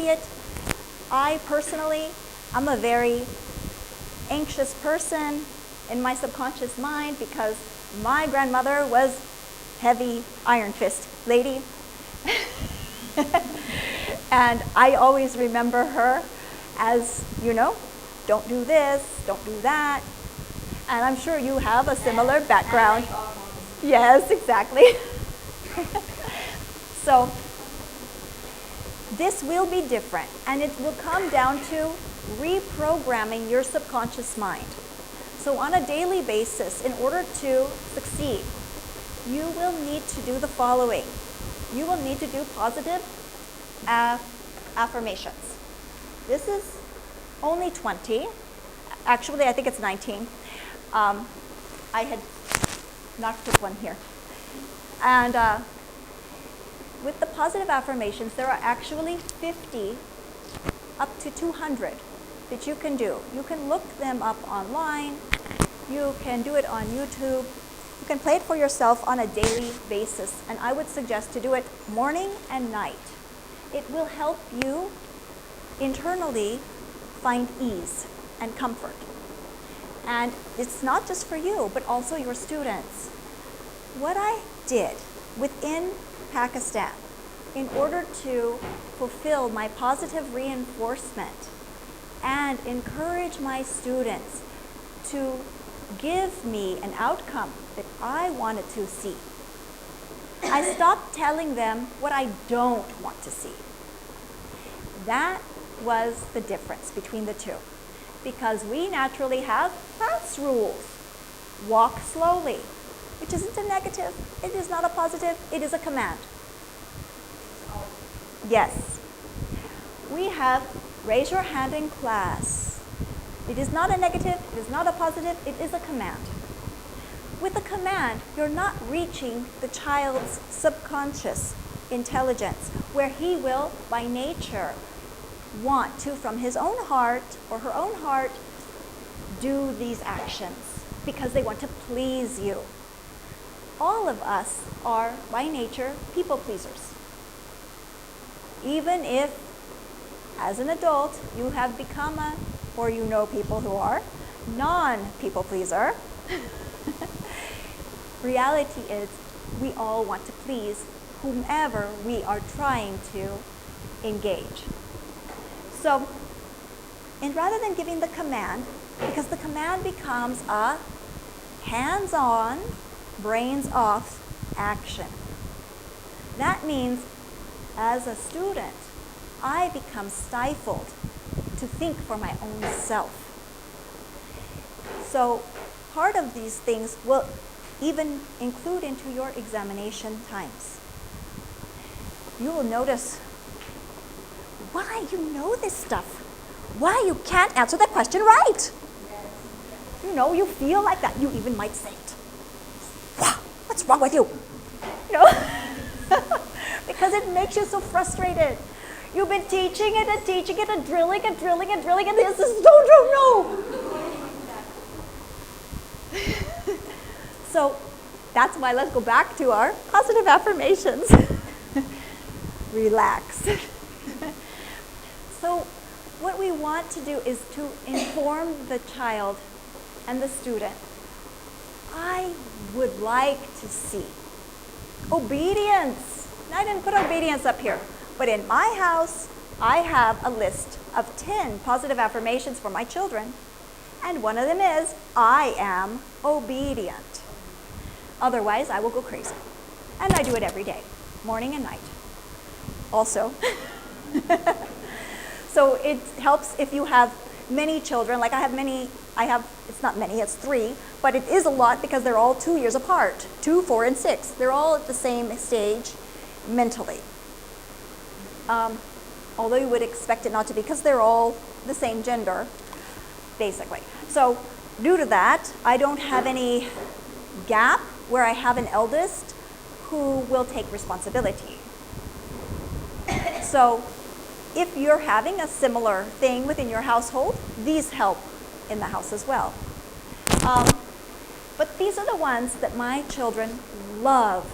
immediate. I personally, I'm a very anxious person in my subconscious mind because my grandmother was heavy iron fist lady. And I always remember her as, don't do this, don't do that. And I'm sure you have a similar background. Yes, exactly. So this will be different, and it will come down to reprogramming your subconscious mind. So on a daily basis, in order to succeed, you will need to do the following. You will need to do positive affirmations. This is only 20. Actually, I think it's 19. I had not took one here. And with the positive affirmations, there are actually 50 up to 200 that you can do. You can look them up online. You can do it on YouTube. You can play it for yourself on a daily basis. And I would suggest to do it morning and night. It will help you internally find ease and comfort. And it's not just for you, but also your students. What I did within Pakistan in order to fulfill my positive reinforcement and encourage my students to give me an outcome that I wanted to see, I stopped telling them what I don't want to see. That was the difference between the two. Because we naturally have house rules. Walk slowly, which isn't a negative, it is not a positive, it is a command. Yes. We have raise your hand in class. It is not a negative, it is not a positive, it is a command. With a command, you're not reaching the child's subconscious intelligence, where he will, by nature, want to, from his own heart or her own heart, do these actions because they want to please you. All of us are, by nature, people pleasers. Even if, as an adult, you have become or you know people who are, non-people pleaser, reality is we all want to please whomever we are trying to engage. So, and rather than giving the command, because the command becomes a hands-on, brains-off action. That means, as a student, I become stifled to think for my own self. So, part of these things will even include into your examination times. You will notice why you know this stuff, why you can't answer the question right. You feel like that. You even might say it. Wow, what's wrong with you? Because it makes you so frustrated. You've been teaching it and teaching it and drilling and drilling and drilling, and this is no. So that's why let's go back to our positive affirmations. Relax. So what we want to do is to inform the child and the student. I would like to see obedience. Now, I didn't put obedience up here, but in my house, I have a list of 10 positive affirmations for my children, and one of them is, I am obedient. Otherwise, I will go crazy. And I do it every day, morning and night. Also, so it helps if you have many children, like it's not many, it's 3, but it is a lot because they're all 2 years apart, 2, 4, and 6. They're all at the same stage mentally. Although you would expect it not to be because they're all the same gender, basically. So due to that, I don't have any gap where I have an eldest who will take responsibility. So if you're having a similar thing within your household, these help in the house as well. But these are the ones that my children love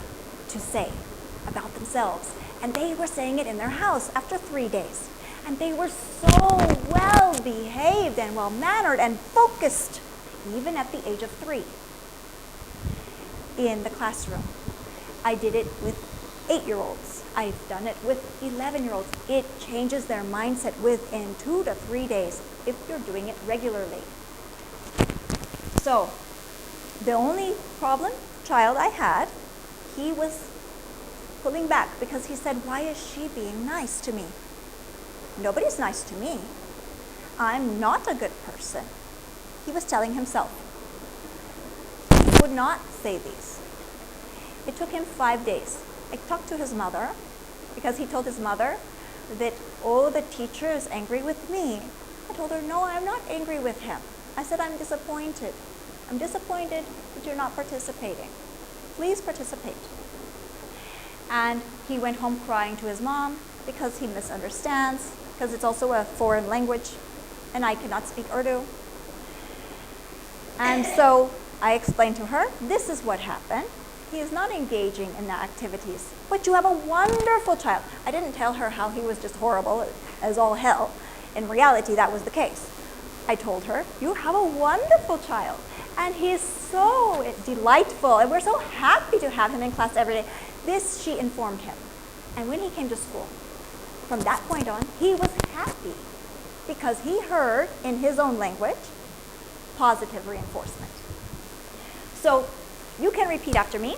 to say about themselves. And they were saying it in their house after 3 days. And they were so well behaved and well mannered and focused, even at the age of 3, in the classroom. I did it with 8-year-olds. I've done it with 11-year-olds. It changes their mindset within 2 to 3 days if you're doing it regularly. So, the only child I had, he was pulling back because he said, why is she being nice to me? Nobody's nice to me. I'm not a good person. He was telling himself. He would not say these. It took him 5 days. I talked to his mother because he told his mother that, oh, the teacher is angry with me. I told her, no, I'm not angry with him. I said, I'm disappointed. I'm disappointed that you're not participating. Please participate. And he went home crying to his mom because he misunderstands, because it's also a foreign language, and I cannot speak Urdu. And so I explained to her, this is what happened. He is not engaging in the activities, but you have a wonderful child. I didn't tell her how he was just horrible as all hell. In reality, that was the case. I told her, you have a wonderful child, and he is so delightful, and we're so happy to have him in class every day. This she informed him. And when he came to school, from that point on, he was happy because he heard in his own language positive reinforcement. So you can repeat after me.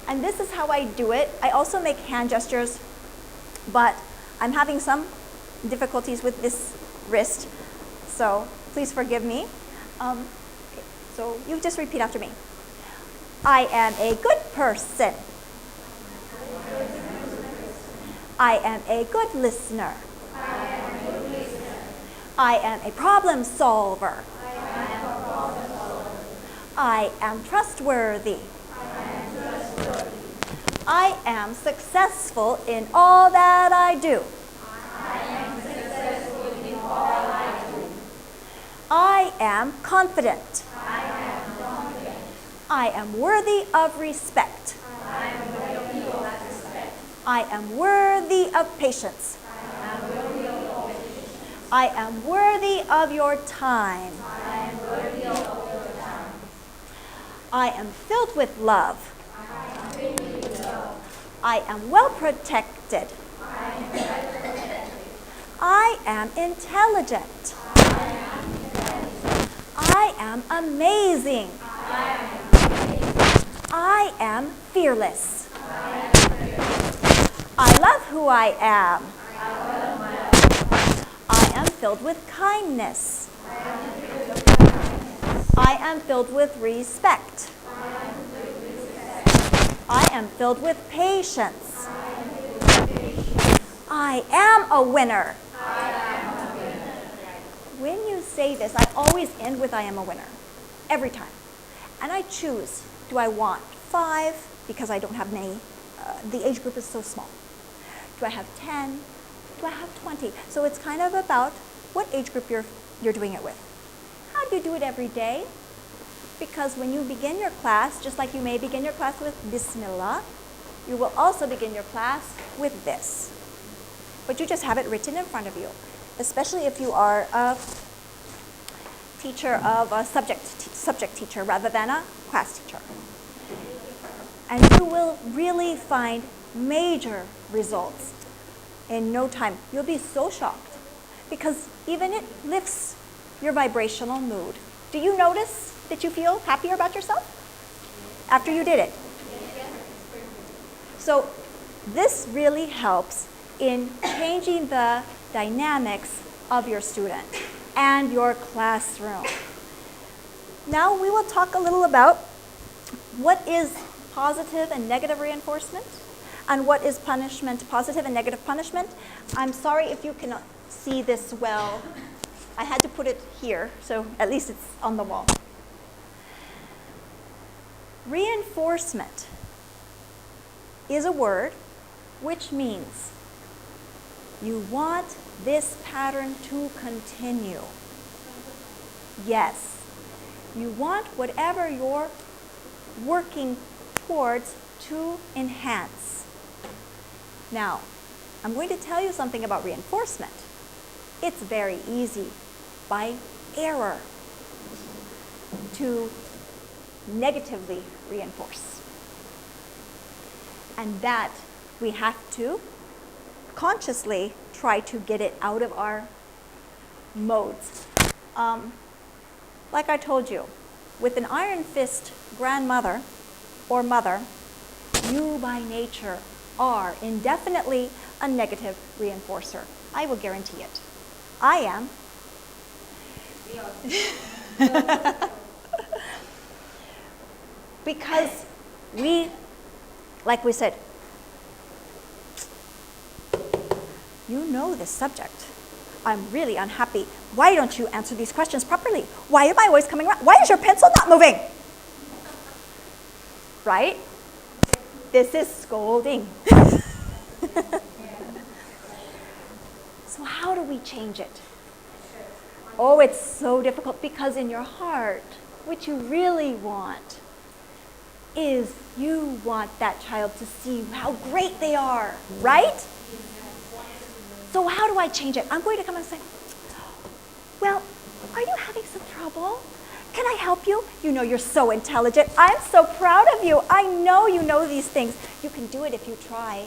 And this is how I do it. I also make hand gestures, but I'm having some difficulties with this wrist, so please forgive me. So you just repeat after me. I am a good person. I am a good listener. I am a problem solver. I am trustworthy. I am successful in all that I do. I am confident. I am worthy of respect. I am worthy of patience. I am worthy of your time. I am filled with love. I am well protected. I am intelligent. I am amazing. I am fearless. I love who I am. I am filled with kindness. I am filled with respect. I am filled with patience. I am a winner. When you say this, I always end with I am a winner. Every time. And I choose, do I want 5, because I don't have many, the age group is so small. Do I have 10? Do I have 20? So it's kind of about what age group you're doing it with. How do you do it every day? Because when you begin your class, just like you may begin your class with Bismillah, you will also begin your class with this. But you just have it written in front of you, especially if you are a teacher of a subject teacher rather than a class teacher. And you will really find major results in no time. You'll be so shocked because even it lifts your vibrational mood. Do you notice that you feel happier about yourself after you did it? So this really helps in changing the dynamics of your student and your classroom. Now we will talk a little about what is positive and negative reinforcement and what is punishment, positive and negative punishment. I'm sorry if you cannot see this well. I had to put it here, so at least it's on the wall. Reinforcement is a word which means you want this pattern to continue. Yes, you want whatever you're working towards to enhance. Now, I'm going to tell you something about reinforcement. it's very easy by error to negatively reinforce. And that we have to consciously try to get it out of our modes. Like I told you, with an iron fist grandmother or mother, you by nature are indefinitely a negative reinforcer. I will guarantee it. I am. Because we, like we said, you know this subject. I'm really unhappy. Why don't you answer these questions properly? Why am I always coming around? Why is your pencil not moving? Right? This is scolding. So how do we change it? Oh, it's so difficult because in your heart, what you really want is you want that child to see how great they are, right? So how do I change it? I'm going to come and say, well, are you having some trouble? Can I help you? You know you're so intelligent. I'm so proud of you. I know you know these things. You can do it if you try.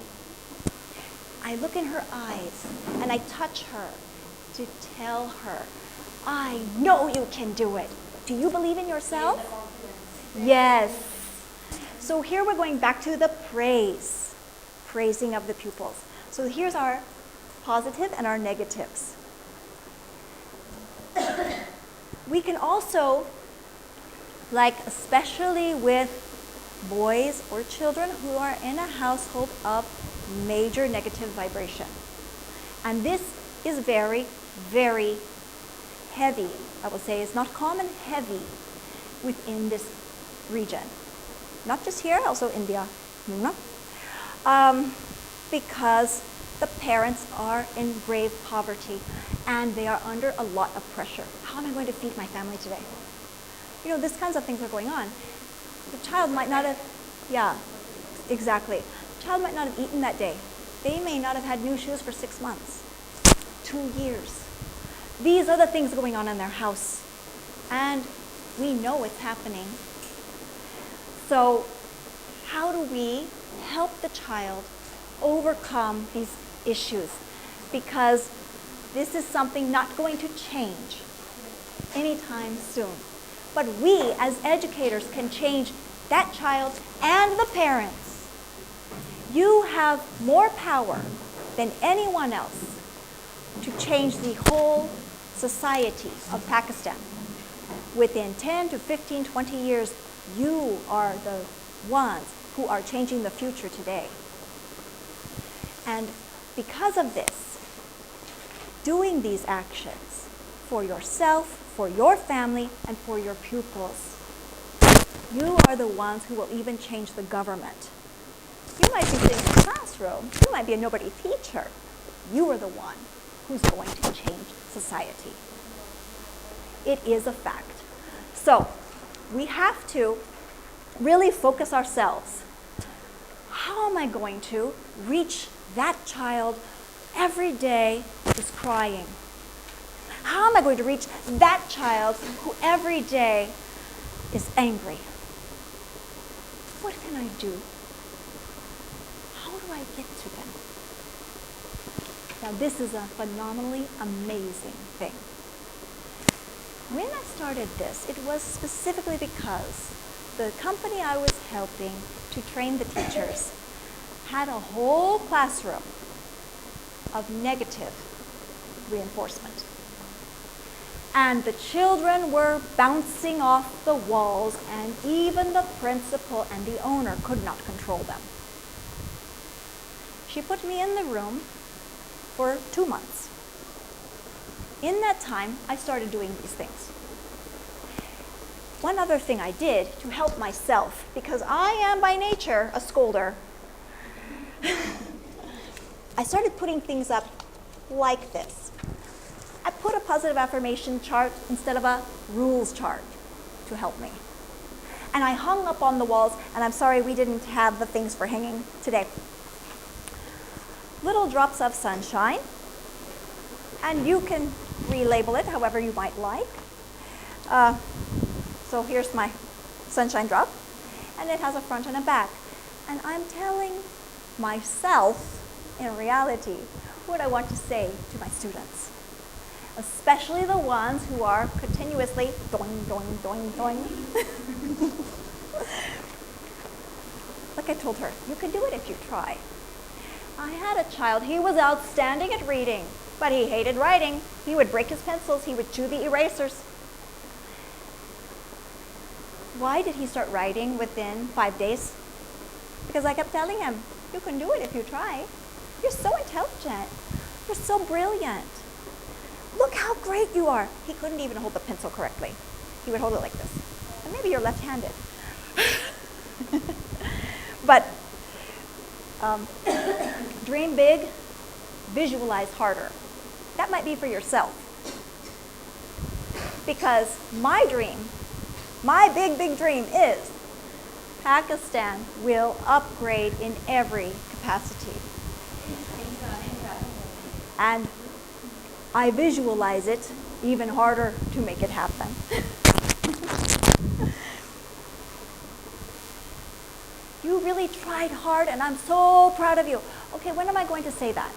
I look in her eyes and I touch her to tell her, I know you can do it. Do you believe in yourself? Yes. So here we're going back to the praising of the pupils. So here's our positive and our negatives. We can also, like especially with boys or children who are in a household of major negative vibration. And this is very, very heavy. I will say it's not common, heavy within this region. Not just here, also India. Because the parents are in grave poverty and they are under a lot of pressure. How am I going to feed my family today? You know, these kinds of things are going on. The child might not have, yeah, exactly. The child might not have eaten that day. They may not have had new shoes for 6 months, 2 years. These are the things going on in their house. And we know it's happening. So how do we help the child overcome these issues? Because this is something not going to change anytime soon. But we as educators can change that child and the parents. You have more power than anyone else to change the whole society of Pakistan. Within 10 to 15, 20 years, you are the ones who are changing the future today. And because of this, doing these actions for yourself, for your family, and for your pupils, you are the ones who will even change the government. You might be sitting in the classroom, you might be a nobody teacher. You are the one who's going to change society. It is a fact. So we have to really focus ourselves. How am I going to reach that child every day is crying? How am I going to reach that child who every day is angry? What can I do? How do I get to them? Now this is a phenomenally amazing thing. When I started this, it was specifically because the company I was helping to train the teachers had a whole classroom of negative reinforcement. And the children were bouncing off the walls, and even the principal and the owner could not control them. She put me in the room for 2 months. In that time, I started doing these things. One other thing I did to help myself, because I am by nature a scolder, I started putting things up like this. I put a positive affirmation chart instead of a rules chart to help me. And I hung up on the walls, and I'm sorry we didn't have the things for hanging today. Little drops of sunshine, And you can relabel it however you might like. So here's my sunshine drop, and it has a front and a back. And I'm telling myself, in reality, what I want to say to my students, especially the ones who are continuously doing, doing, doing, doing. Like I told her, you can do it if you try. I had a child, he was outstanding at reading, but he hated writing. He would break his pencils, he would chew the erasers. Why did he start writing within 5 days? Because I kept telling him, you can do it if you try. You're so intelligent. You're so brilliant. Look how great you are. He couldn't even hold the pencil correctly. He would hold it like this. And maybe you're left-handed. But dream big, visualize harder. That might be for yourself. Because my dream, my big, big dream is Pakistan will upgrade in every capacity. And I visualize it even harder to make it happen. You really tried hard, and I'm so proud of you. Okay, when am I going to say that?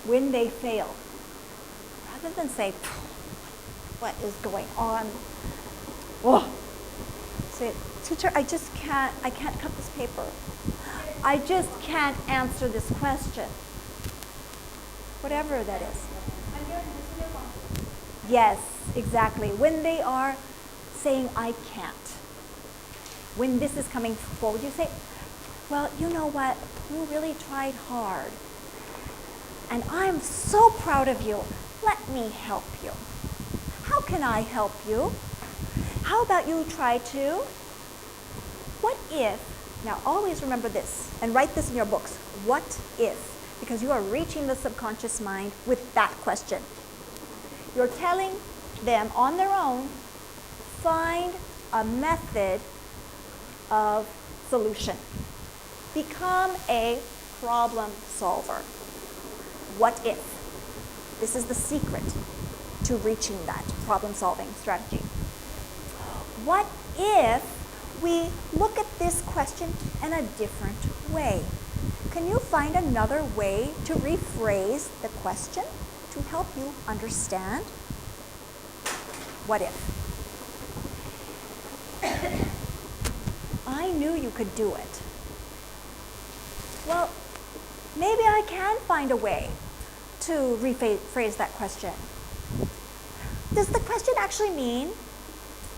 When they fail. Rather than say, what is going on? Oh. Say, teacher, I can't cut this paper. I just can't answer this question. Whatever that is. Yes, exactly. When they are saying, I can't. When this is coming forward, you say, well, you know what? You really tried hard. And I'm so proud of you. Let me help you. How can I help you? How about you try to? What if, now always remember this, and write this in your books, what if? Because you are reaching the subconscious mind with that question. You're telling them on their own, find a method of solution. Become a problem solver. What if? This is the secret to reaching that problem-solving strategy. What if we look at this question in a different way? Can you find another way to rephrase the question to help you understand? What if? I knew you could do it. Well, maybe I can find a way to rephrase that question. Does the question actually mean?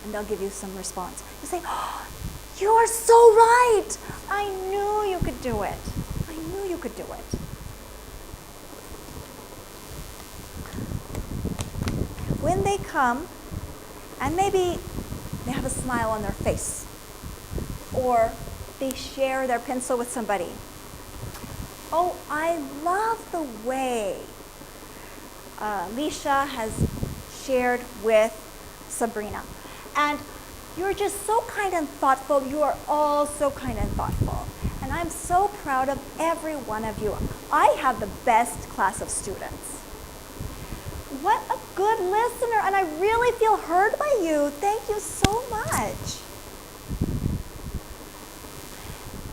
And they'll give you some response. You say, oh, you are so right. I knew you could do it. I knew you could do it. When they come, and maybe they have a smile on their face, or they share their pencil with somebody. Oh, I love the way Lisha has shared with Sabrina. And you're just so kind and thoughtful. You are all so kind and thoughtful. And I'm so proud of every one of you. I have the best class of students. What a good listener. And I really feel heard by you. Thank you so much.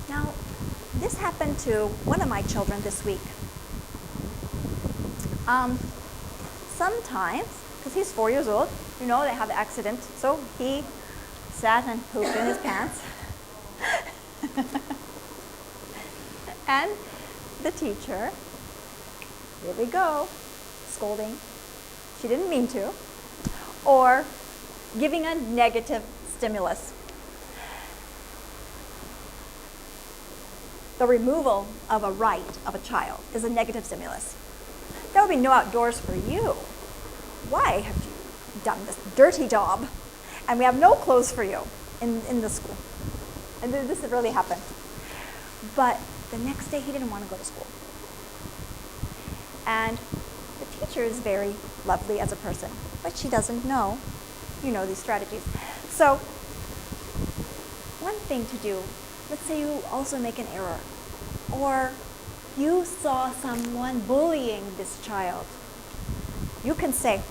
Now, this happened to one of my children this week. Sometimes, because he's 4 years old, you know, they have an accident, so he sat and pooped in his pants. And the teacher, here we go, scolding. She didn't mean to. Or giving a negative stimulus. The removal of a right of a child is a negative stimulus. There will be no outdoors for you. Why have you done this dirty job? And we have no clothes for you in the school. And this really happened. But the next day he didn't want to go to school. And the teacher is very lovely as a person, but she doesn't know, these strategies. So one thing to do, let's say you also make an error, or you saw someone bullying this child. You can say,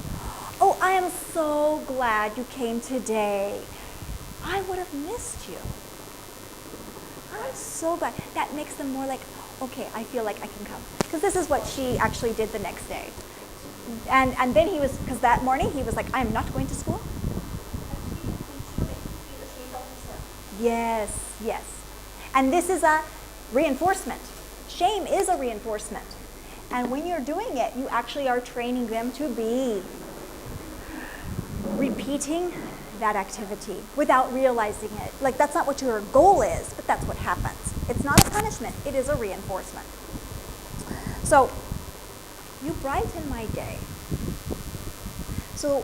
oh, I am so glad you came today. I would have missed you. I'm so glad. That makes them more like, okay, I feel like I can come. Because this is what she actually did the next day. And then he was, because that morning he was like, I'm not going to school. Yes, yes. And this is a reinforcement. Shame is a reinforcement. And when you're doing it, you actually are training them to be repeating that activity without realizing it. Like, that's not what your goal is, but that's what happens. It's not a punishment, it is a reinforcement. So, you brighten my day. So,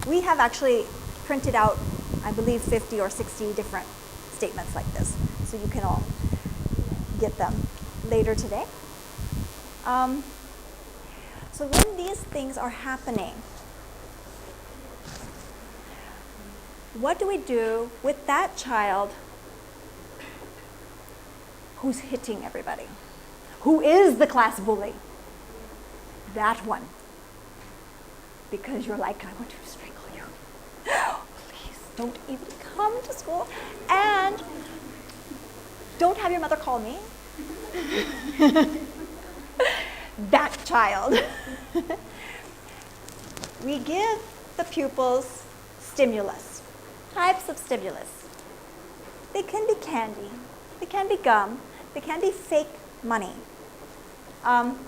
we have actually printed out, I believe, 50 or 60 different statements like this. So you can all get them later today. So when these things are happening, what do we do with that child who's hitting everybody? Who is the class bully? That one. Because you're like, I want to strangle you. Please don't even come to school. And don't have your mother call me. That child. We give the pupils stimulus, types of stimulus. They can be candy, they can be gum, they can be fake money.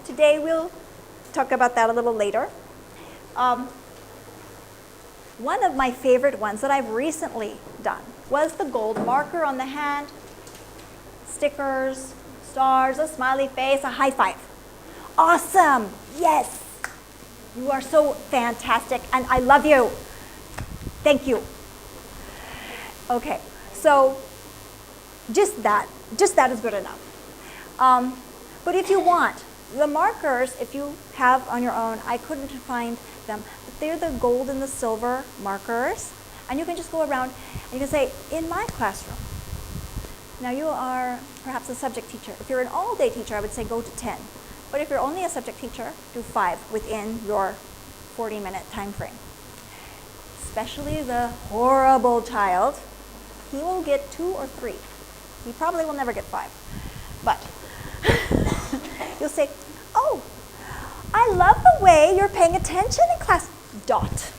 Today we'll talk about that a little later. One of my favorite ones that I've recently done was the gold marker on the hand, stickers, stars, a smiley face, a high five. Awesome, yes. You are so fantastic and I love you. Thank you. Okay, so just that is good enough. But if you want, the markers, if you have on your own, I couldn't find them, but they're the gold and the silver markers, and you can just go around and you can say, in my classroom. Now you are perhaps a subject teacher. If you're an all-day teacher, I would say go to 10. But if you're only a subject teacher, do 5 within your 40-minute time frame. Especially the horrible child, he will get 2 or 3. He probably will never get 5. But you'll say, oh, I love the way you're paying attention in class, dot.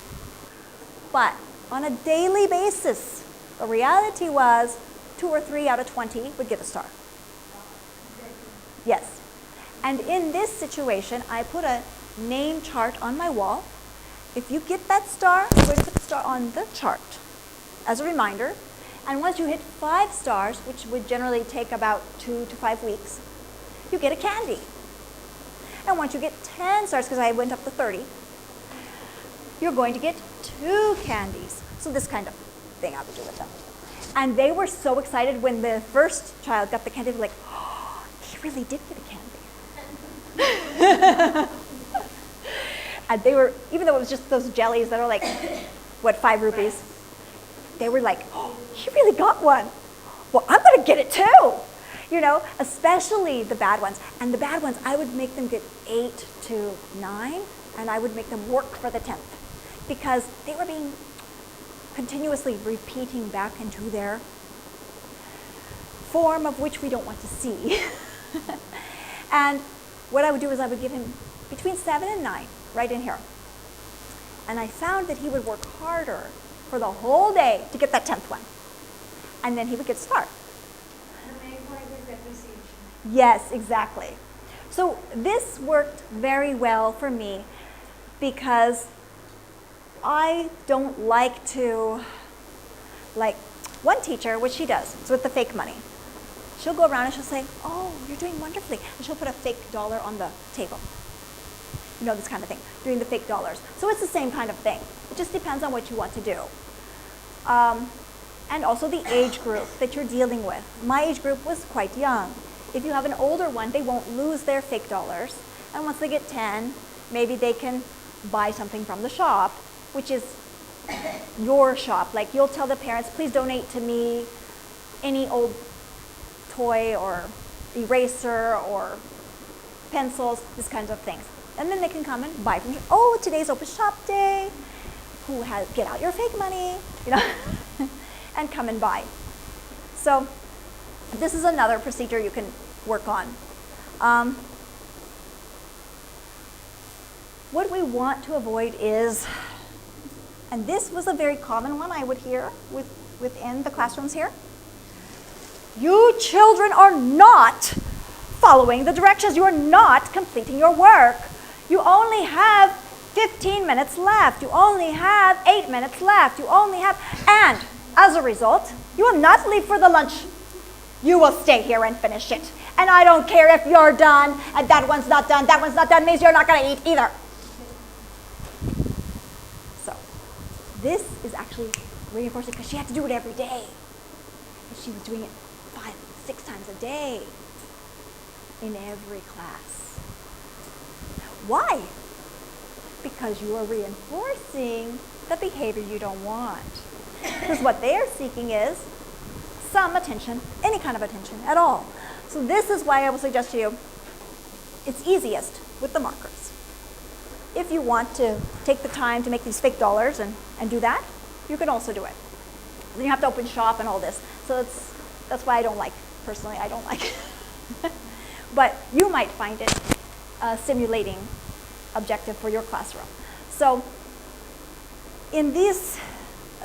But on a daily basis, the reality was 2 or 3 out of 20 would get a star. Yes. And in this situation, I put a name chart on my wall. If you get that star, I'm going to put the star on the chart as a reminder. And once you hit 5 stars, which would generally take about 2 to 5 weeks, you get a candy. And once you get 10 stars, because I went up to 30, you're going to get 2 candies. So this kind of thing I would do with them. And they were so excited when the first child got the candy. They were like, oh, he really did get a candy. And they were, even though it was just those jellies that are like, what, 5 rupees? They were like, oh, he really got one. Well, I'm going to get it too. You know, especially the bad ones. And the bad ones, I would make them get 8 to 9, and I would make them work for the 10th. Because they were being continuously repeating back into their form of which we don't want to see. And what I would do is I would give him between 7 and 9, right in here. And I found that he would work harder for the whole day to get that 10th one. And then he would get a star. The main point is appreciation. Yes, exactly. So this worked very well for me because I don't like to, like one teacher, which she does, it's with the fake money. She'll go around and she'll say, oh, you're doing wonderfully. And she'll put a fake dollar on the table. You know, this kind of thing, doing the fake dollars. So it's the same kind of thing. It just depends on what you want to do. And also the age group that you're dealing with. My age group was quite young. If you have an older one, they won't lose their fake dollars. And once they get 10, maybe they can buy something from the shop, which is your shop. Like you'll tell the parents, please donate to me any old toy or eraser or pencils, this kind of things. And then they can come and buy from you. Oh, today's open shop day. Get out your fake money, and come and buy. So this is another procedure you can work on. What we want to avoid is, and this was a very common one I would hear within the classrooms here, you children are not following the directions. You are not completing your work. You only have 15 minutes left. You only have 8 minutes left. You only have, and as a result, you will not leave for the lunch. You will stay here and finish it. And I don't care if you're done and that one's not done. That one's not done means you're not going to eat either. So this is actually reinforcing because she had to do it every day. And she was doing it 5, 6 times a day in every class. Why? Because you are reinforcing the behavior you don't want. Because what they are seeking is some attention, any kind of attention at all. So this is why I will suggest to you, it's easiest with the markers. If you want to take the time to make these fake dollars and do that, you can also do it. Then you have to open shop and all this. So that's why I don't like, personally, I don't like it. But you might find it a stimulating objective for your classroom. So in these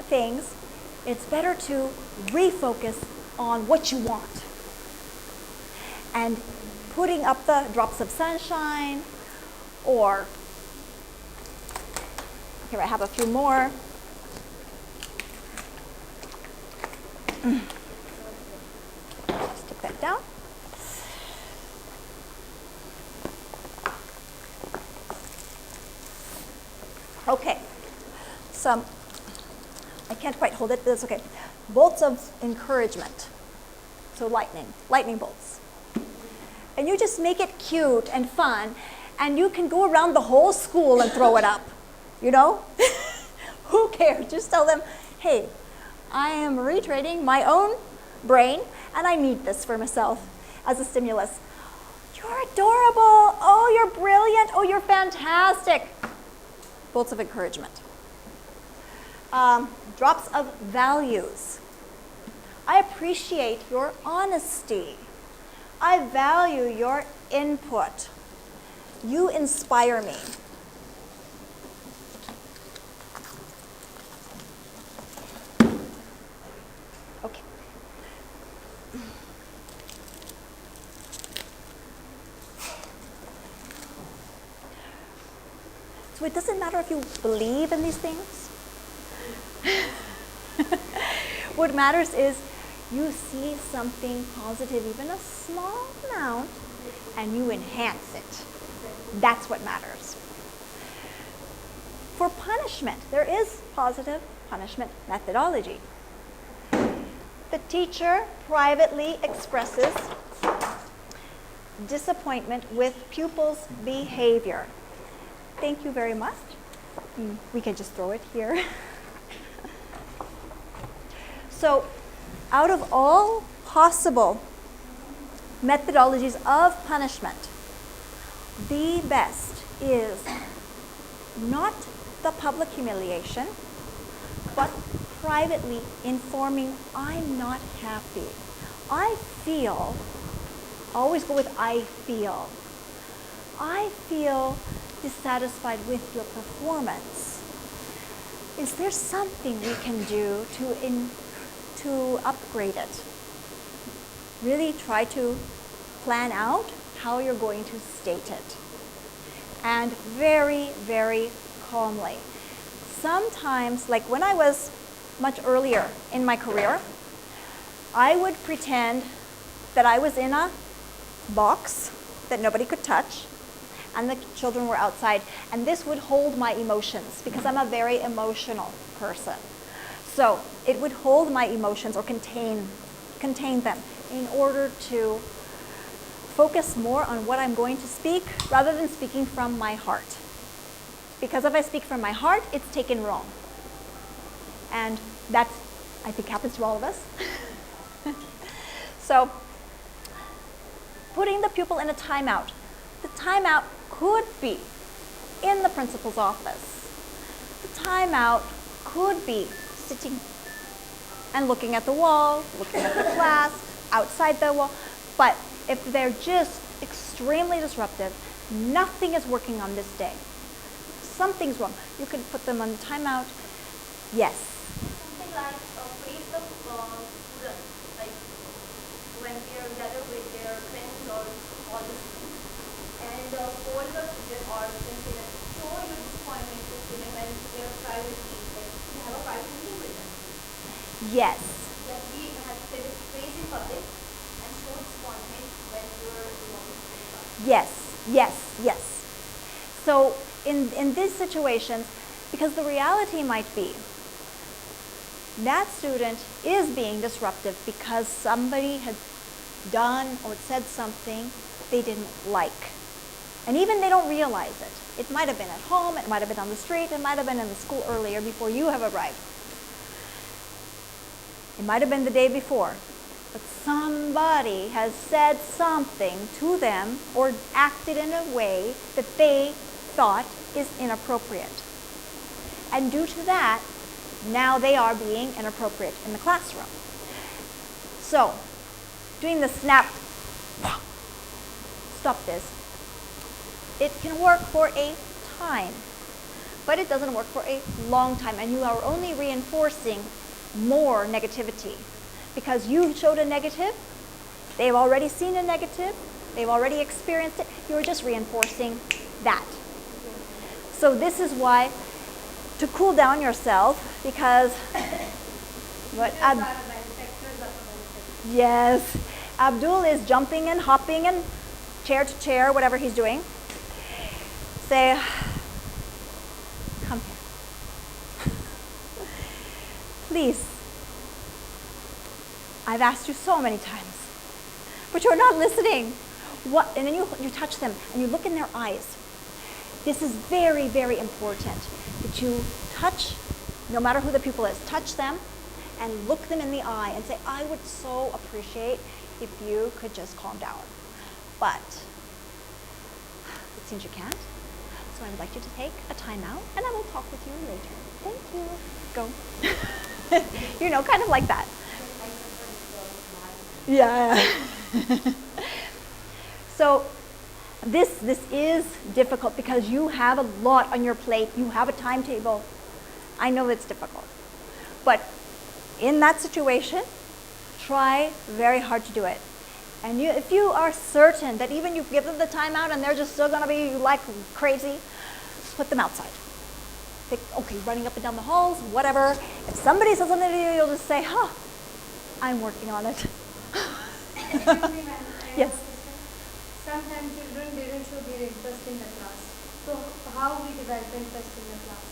things, it's better to refocus on what you want. And putting up the drops of sunshine, or here I have a few more. Just take that down. Okay, some, I can't quite hold it, but that's okay. Bolts of encouragement. So lightning bolts. And you just make it cute and fun, and you can go around the whole school and throw it up, Who cares? Just tell them, hey, I am retraining my own brain, and I need this for myself as a stimulus. You're adorable. Oh, you're brilliant. Oh, you're fantastic. Bolts of encouragement. Drops of values. I appreciate your honesty. I value your input. You inspire me. Okay. So it doesn't matter if you believe in these things. What matters is you see something positive, even a small amount, and you enhance it. That's what matters. For punishment, there is positive punishment methodology. The teacher privately expresses disappointment with pupils' behavior. Thank you very much. We can just throw it here. So, out of all possible methodologies of punishment, the best is not the public humiliation, but privately informing, I'm not happy. I feel, always go with I feel dissatisfied with your performance. Is there something we can do to upgrade it? Really try to plan out how you're going to state it. And very, very calmly. Sometimes, like when I was much earlier in my career, I would pretend that I was in a box that nobody could touch, and the children were outside, and this would hold my emotions because I'm a very emotional person. So it would hold my emotions or contain them in order to focus more on what I'm going to speak rather than speaking from my heart. Because if I speak from my heart, it's taken wrong. And that, I think, happens to all of us. So putting the pupil in a timeout. The timeout could be in the principal's office. The timeout could be sitting and looking at the wall, looking at the class, outside the wall. But if they're just extremely disruptive, nothing is working on this day, something's wrong, you can put them on timeout. Yes. Something like praise the students, like when they are gathered with their friends or all the students, and hold the student or something like show your disappointment to student when they are privately, like you have a private meeting with them. Yes. That we have to say this praise in public and show disappointment when you are Yes, yes, yes. So in these situations, because the reality might be that student is being disruptive because somebody had done or said something they didn't like. And even they don't realize it. It might have been at home, it might have been on the street, it might have been in the school earlier before you have arrived. It might have been the day before. But somebody has said something to them or acted in a way that they thought is inappropriate. And due to that, now they are being inappropriate in the classroom. So, doing the snap, stop this, it can work for a time, but it doesn't work for a long time, and you are only reinforcing more negativity. Because you showed a negative, they've already seen a negative, they've already experienced it, you're just reinforcing that. So this is why, to cool down yourself, because yes, Abdul is jumping and hopping and chair to chair, whatever he's doing. Say, come here. Please. I've asked you so many times, but you're not listening. What? And then you touch them and you look in their eyes. This is very, very important that you touch, no matter who the pupil is, touch them and look them in the eye and say, I would so appreciate if you could just calm down. But it seems you can't. So I would like you to take a timeout and I will talk with you later. Thank you. Go. You know, kind of like that. Yeah. So this is difficult because you have a lot on your plate. You have a timetable. I know it's difficult. But in that situation, try very hard to do it. And if you are certain that even you give them the timeout and they're just still going to be like crazy, put them outside. Okay, running up and down the halls, whatever. If somebody says something to you, you'll just say, I'm working on it. Yes. Sometimes children didn't show their interest in the class. So how we develop interest in the class?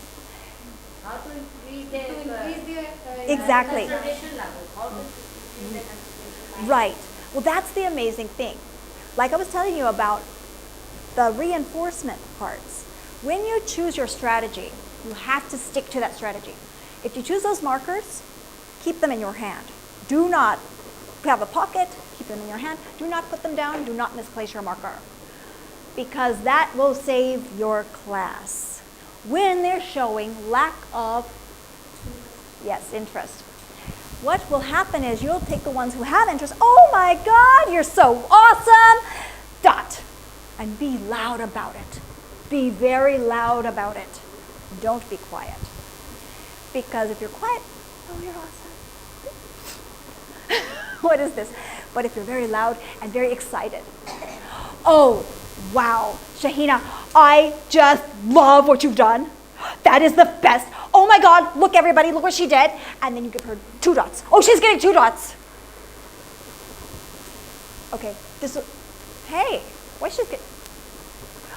How to increase their Exactly. concentration level. How to increase their concentration level. Right. Well, that's the amazing thing. Like I was telling you about the reinforcement parts. When you choose your strategy, you have to stick to that strategy. If you choose those markers, keep them in your hand. Do not have a pocket, keep them in your hand. Do not put them down. Do not misplace your marker. Because that will save your class. When they're showing lack of, interest. What will happen is you'll take the ones who have interest. Oh my God, you're so awesome. Dot. And be loud about it. Be very loud about it. Don't be quiet. Because if you're quiet, oh, you're awesome. What is this? But if you're very loud and very excited, oh, wow, Shahina, I just love what you've done. That is the best. Oh my God, look everybody, look what she did. And then you give her 2 dots. Oh, she's getting 2 dots. Okay, hey, why she's getting,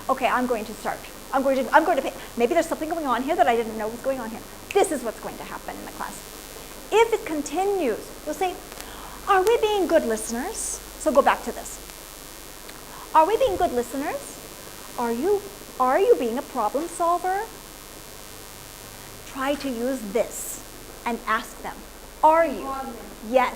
okay, I'm going to start. I'm going to pay. Maybe there's something going on here that I didn't know was going on here. This is what's going to happen in the class. If it continues, you'll say, are we being good listeners? So go back to this. Are we being good listeners? Are you being a problem solver? Try to use this and ask them, are you? Yes.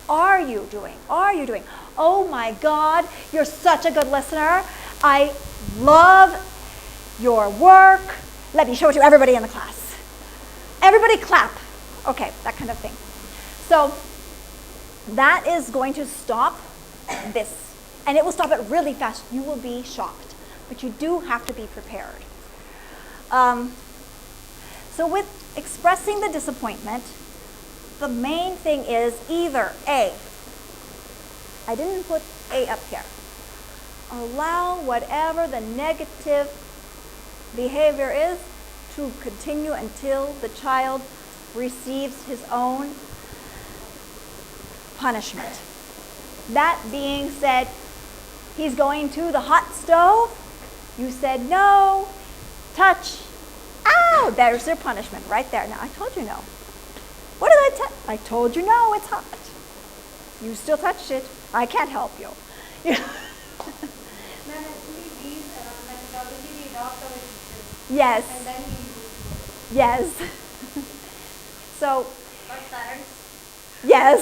Are you doing? Are you doing? Oh my God, you're such a good listener. I love your work. Let me show it to everybody in the class. Everybody clap. Okay, that kind of thing. So that is going to stop this. And it will stop it really fast. You will be shocked. But you do have to be prepared. So with expressing the disappointment, the main thing is either A, I didn't put A up here. Allow whatever the negative behavior is to continue until the child receives his own punishment. That being said, he's going to the hot stove. You said no, touch. Ow, there's your punishment right there. Now, I told you no. What did I tell? I told you no, it's hot. You still touched it. I can't help you. Ma'am, actually these methodology we adopt our teachers. Yes. And then we use it. Yes. So, Or parents. yes.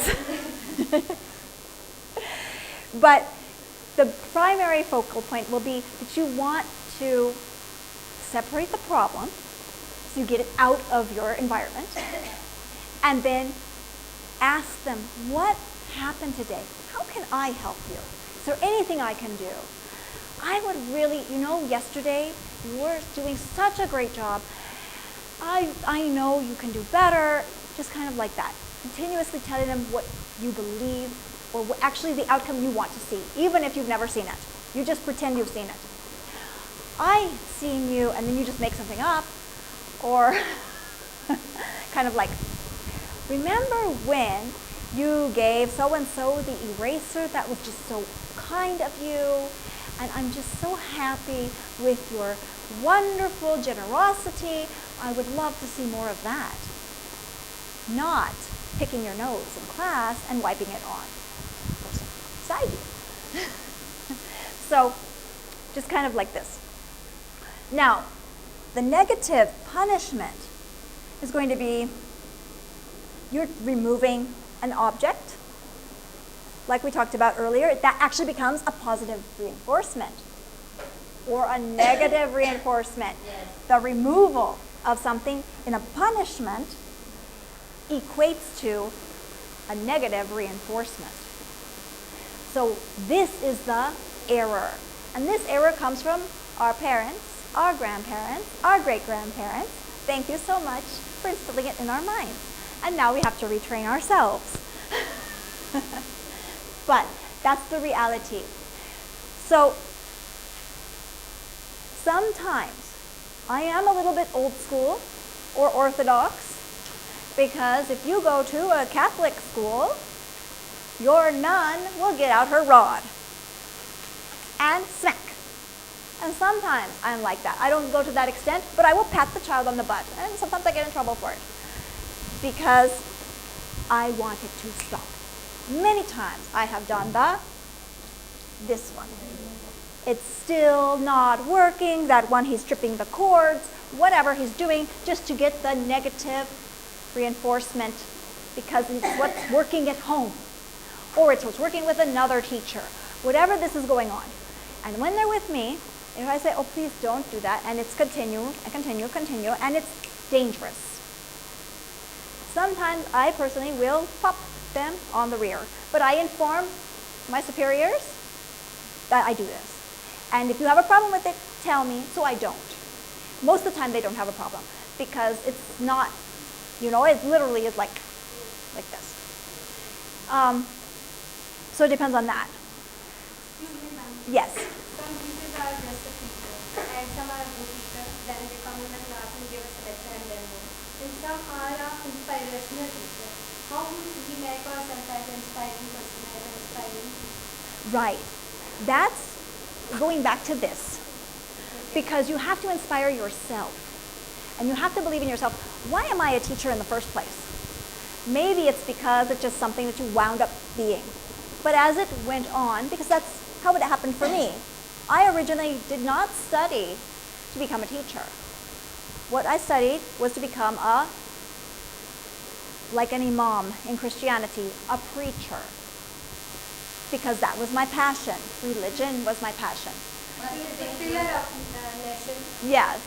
But the primary focal point will be that you want to separate the problem, so you get it out of your environment, and then ask them, what happened today? How can I help you? Is there anything I can do? I would really, yesterday you were doing such a great job. I know you can do better, just kind of like that. Continuously telling them what you believe or what actually the outcome you want to see, even if you've never seen it. You just pretend you've seen it. I've seen you, and then you just make something up, or kind of like, remember when you gave so-and-so the eraser? That was just so kind of you, and I'm just so happy with your wonderful generosity. I would love to see more of that. Not picking your nose in class and wiping it on the person beside you. So, just kind of like this. Now, the negative punishment is going to be you're removing an object, like we talked about earlier. That actually becomes a positive reinforcement or a negative reinforcement. Yes. The removal of something in a punishment equates to a negative reinforcement. So this is the error. And this error comes from our parents, our grandparents, our great-grandparents. Thank you so much for instilling it in our minds. And now we have to retrain ourselves. But that's the reality. So sometimes I am a little bit old school or orthodox, because if you go to a Catholic school, your nun will get out her rod and smack. And sometimes I'm like that. I don't go to that extent, but I will pat the child on the butt. And sometimes I get in trouble for it because I want it to stop. Many times I have done this one. It's still not working. That one, he's tripping the cords, whatever he's doing, just to get the negative reinforcement because it's what's working at home. Or it's what's working with another teacher. Whatever this is going on. And when they're with me, if I say, oh, please don't do that, and it's continue, and it's dangerous. Sometimes I personally will pop them on the rear, but I inform my superiors that I do this. And if you have a problem with it, tell me, so I don't. Most of the time they don't have a problem because it's not, it literally is like this. So it depends on that. Excuse me, ma'am. Yes. Some teachers are just a teacher, and some are a good teacher. Then they come in the class and give us a lecture and then go. And some are a inspirational teacher. How would we make ourselves inspiring person, as inspiring teacher? Right. That's going back to this. Because you have to inspire yourself. And you have to believe in yourself. Why am I a teacher in the first place? Maybe it's because it's just something that you wound up being. But as it went on, because that's how it happened for me, I originally did not study to become a teacher. What I studied was to become like an imam in Christianity, a preacher. Because that was my passion. Religion was my passion. But It's the pillar of nation. Yes.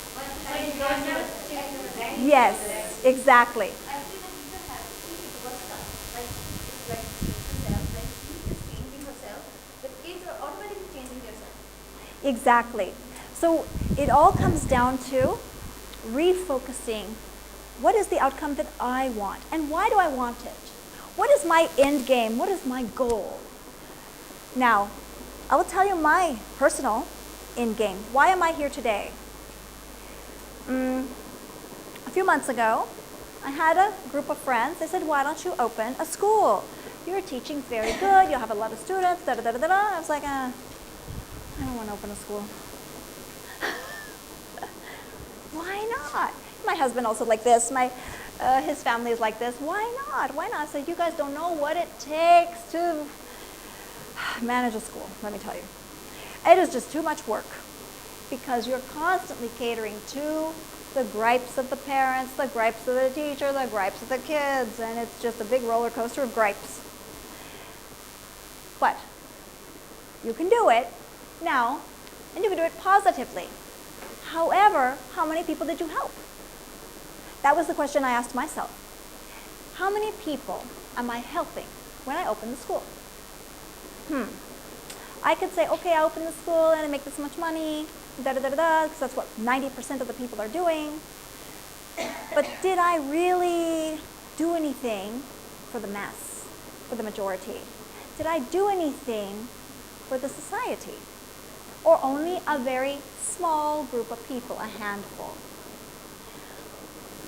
And not just children. Yes, exactly. Actually, the teacher has to see it was done. Like, it's like she herself, when she is changing herself, the kids are automatically changing themselves. Exactly. So it all comes down to refocusing. What is the outcome that I want? And why do I want it? What is my end game? What is my goal? Now, I will tell you my personal end game. Why am I here today? A few months ago, I had a group of friends. They said, why don't you open a school? Your teaching's very good. You'll have a lot of students. Da, da, da, da, da. I was like, I don't want to open a school. Why not? My husband also like this. His family is like this. Why not? Why not? I said, you guys don't know what it takes to manage a school, let me tell you. It is just too much work because you're constantly catering to the gripes of the parents, the gripes of the teacher, the gripes of the kids, and it's just a big roller coaster of gripes. But you can do it now, and you can do it positively. However, how many people did you help? That was the question I asked myself. How many people am I helping when I open the school? I could say, okay, I open the school and I make this much money, because that's what 90% of the people are doing. But did I really do anything for the mass, for the majority? Did I do anything for the society? Or only a very small group of people, a handful?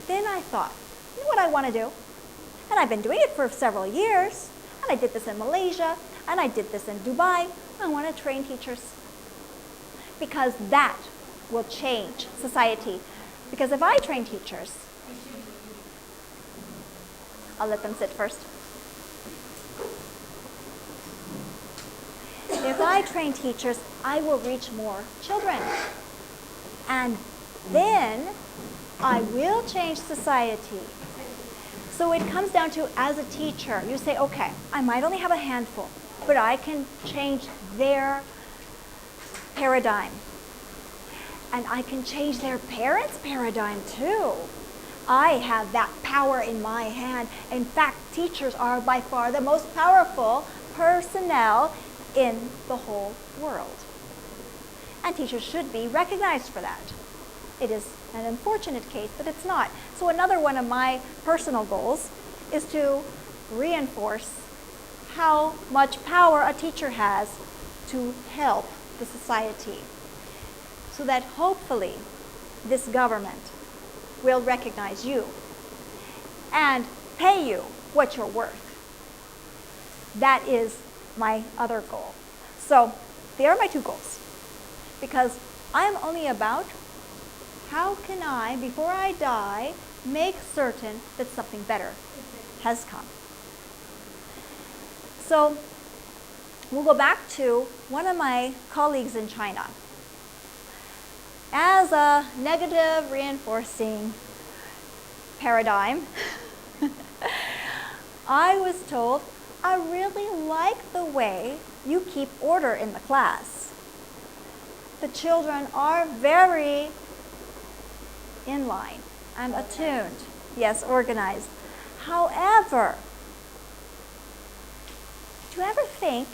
Then I thought, you know what I want to do? And I've been doing it for several years. And I did this in Malaysia, and I did this in Dubai. I want to train teachers. Because that will change society. Because if I train teachers, I'll let them sit first. If I train teachers, I will reach more children. And then I will change society. So it comes down to, as a teacher, you say, okay, I might only have a handful, but I can change their paradigm. And I can change their parents' paradigm too. I have that power in my hand. In fact, teachers are by far the most powerful personnel in the whole world. And teachers should be recognized for that. It is an unfortunate case, but it's not. So another one of my personal goals is to reinforce how much power a teacher has to help the society, so that hopefully this government will recognize you and pay you what you're worth. That is my other goal. So they are my two goals, because I'm only about how can I, before I die, make certain that something better has come. So we'll go back to one of my colleagues in China. As a negative reinforcing paradigm, I was told, I really like the way you keep order in the class. The children are very in line and attuned. Yes, organized. However, do you ever think,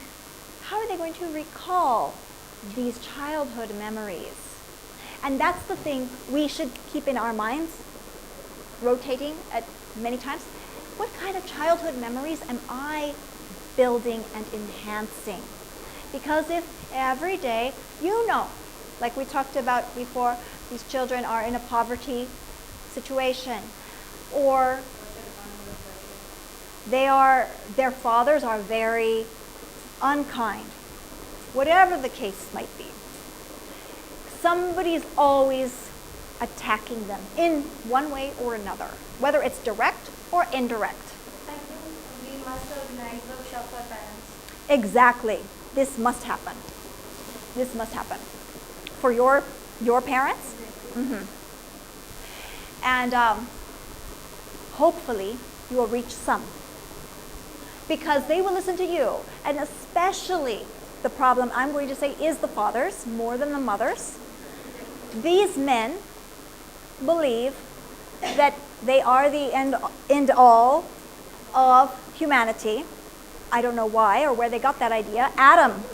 how are they going to recall these childhood memories? And that's the thing we should keep in our minds, rotating at many times. What kind of childhood memories am I building and enhancing? Because if every day, you know, like we talked about before, these children are in a poverty situation, or their fathers are very unkind, whatever the case might be. Somebody's always attacking them in one way or another, whether it's direct or indirect. I think we must organize workshop for parents. Exactly. This must happen. This must happen. For your parents? Mm-hmm. And hopefully you will reach some, because they will listen to you, and especially the problem, I'm going to say, is the fathers more than the mothers. These men believe that they are the end all of humanity. I don't know why or where they got that idea. Adam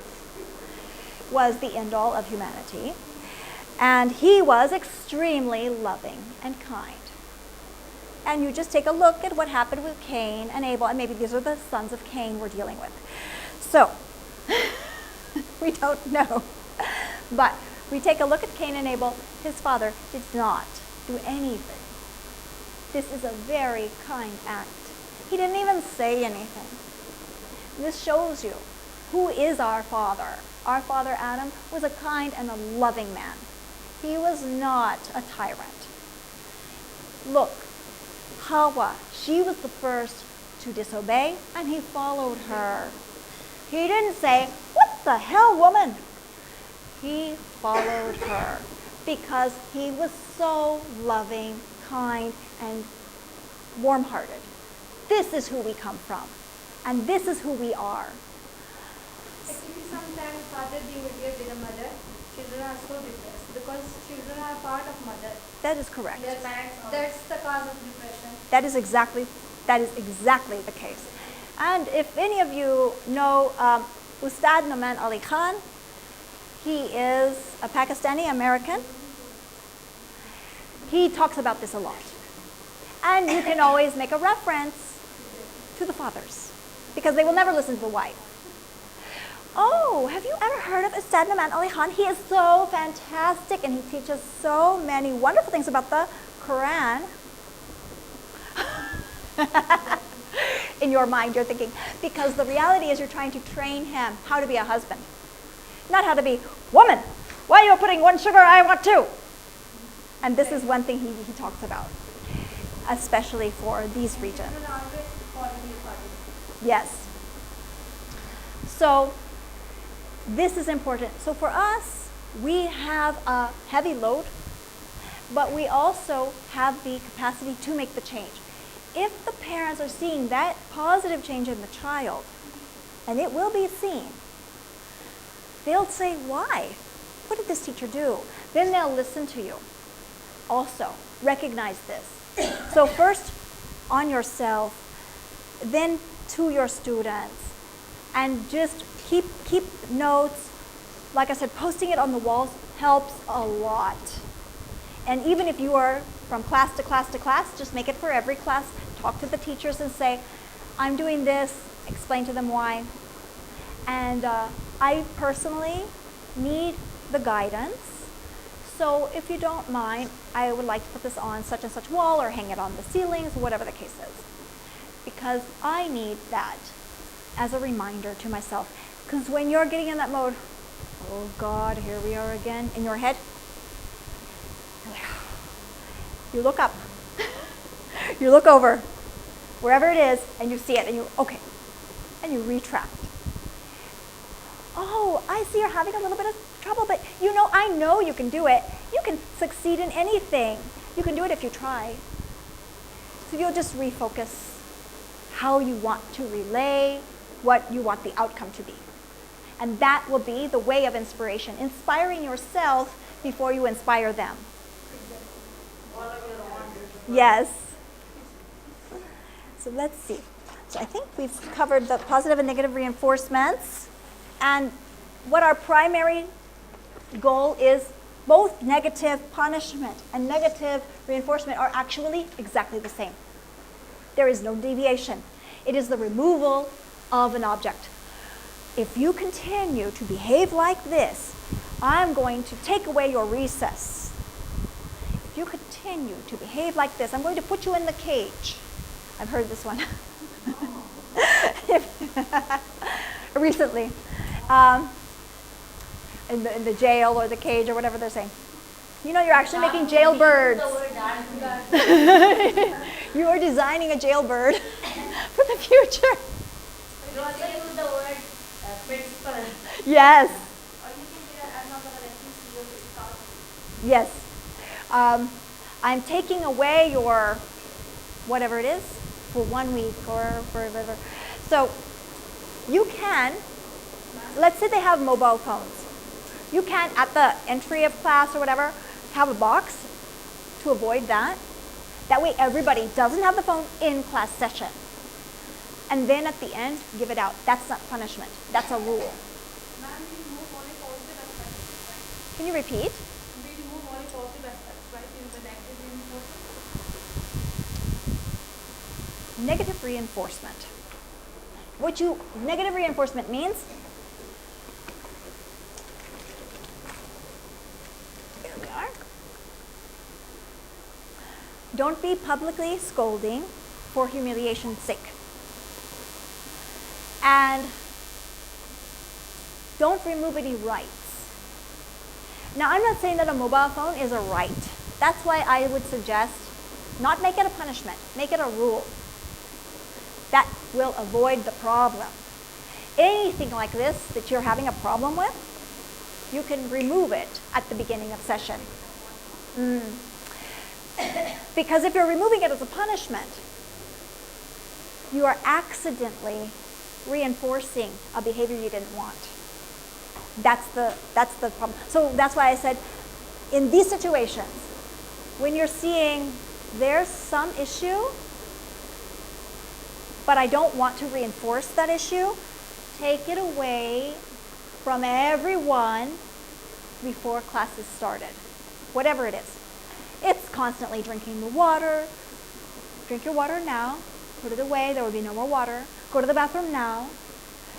was the end all of humanity. And he was extremely loving and kind. And you just take a look at what happened with Cain and Abel, and maybe these are the sons of Cain we're dealing with. So, we don't know. But we take a look at Cain and Abel. His father did not do anything. This is a very kind act. He didn't even say anything. This shows you who is our father. Our father Adam was a kind and a loving man. He was not a tyrant. Look, Hawa, she was the first to disobey, and he followed her. He didn't say, "What the hell, woman?" He followed her because he was so loving, kind, and warm-hearted. This is who we come from, and this is who we are. Actually, sometimes father being with the mother, children are so depressed because children are part of mother. That is correct. That's the cause of depression. That is exactly the case. And if any of you know Ustad Nouman Ali Khan, he is a Pakistani American. He talks about this a lot. And you can always make a reference to the fathers because they will never listen to the wife. Oh, have you ever heard of Ustad Nouman Ali Khan? He is so fantastic and he teaches so many wonderful things about the Quran. In your mind, you're thinking, because the reality is you're trying to train him how to be a husband, not how to be, "Woman, why are you putting one sugar? I want two." And this is one thing he talks about, especially for these regions. Yes. So this is important. So for us, we have a heavy load, but we also have the capacity to make the change. If the parents are seeing that positive change in the child, and it will be seen, they'll say, "Why? What did this teacher do?" Then they'll listen to you. Also, recognize this. So first on yourself, then to your students, and just keep notes. Like I said, posting it on the walls helps a lot. And even if you are from class to class to class, just make it for every class. Talk to the teachers and say, "I'm doing this," explain to them why. And I personally need the guidance. So if you don't mind, I would like to put this on such and such wall or hang it on the ceilings, whatever the case is. Because I need that as a reminder to myself. Because when you're getting in that mode, "Oh God, here we are again," in your head, you look up, you look over, wherever it is, and you see it, and okay, and you retract. "Oh, I see you're having a little bit of trouble, but I know you can do it. You can succeed in anything. You can do it if you try." So you'll just refocus how you want to relay what you want the outcome to be. And that will be the way of inspiration, inspiring yourself before you inspire them. Yes. So let's see. So I think we've covered the positive and negative reinforcements. And what our primary goal is, both negative punishment and negative reinforcement are actually exactly the same. There is no deviation. It is the removal of an object. If you continue to behave like this, I'm going to take away your recess. If you continue to behave like this, I'm going to put you in the cage. I've heard this one recently. In the jail or the cage or whatever they're saying. You're actually making jailbirds. You are designing a jailbird for the future. You also use the word principal. Yes. Or you can say that I'm not going to let you see your principal. Yes. I'm taking away your whatever it is for 1 week or for whatever. So you can let's say they have mobile phones. You can't, at the entry of class or whatever, have a box to avoid that. That way everybody doesn't have the phone in class session. And then at the end, give it out. That's not punishment. That's a rule. Ma'am, we remove only positive aspects, right? Can you repeat? We remove only positive aspects, right? In the negative reinforcement. Negative reinforcement. Negative reinforcement means, here we are. Don't be publicly scolding for humiliation's sake. And don't remove any rights. Now, I'm not saying that a mobile phone is a right. That's why I would suggest not make it a punishment, make it a rule. That will avoid the problem. Anything like this that you're having a problem with, you can remove it at the beginning of session. Because if you're removing it as a punishment, you are accidentally reinforcing a behavior you didn't want. That's the problem. So that's why I said, in these situations, when you're seeing there's some issue, but I don't want to reinforce that issue, take it away from everyone before classes started, whatever it is. It's constantly drinking the water. Drink your water now. Put it away. There will be no more water. Go to the bathroom now.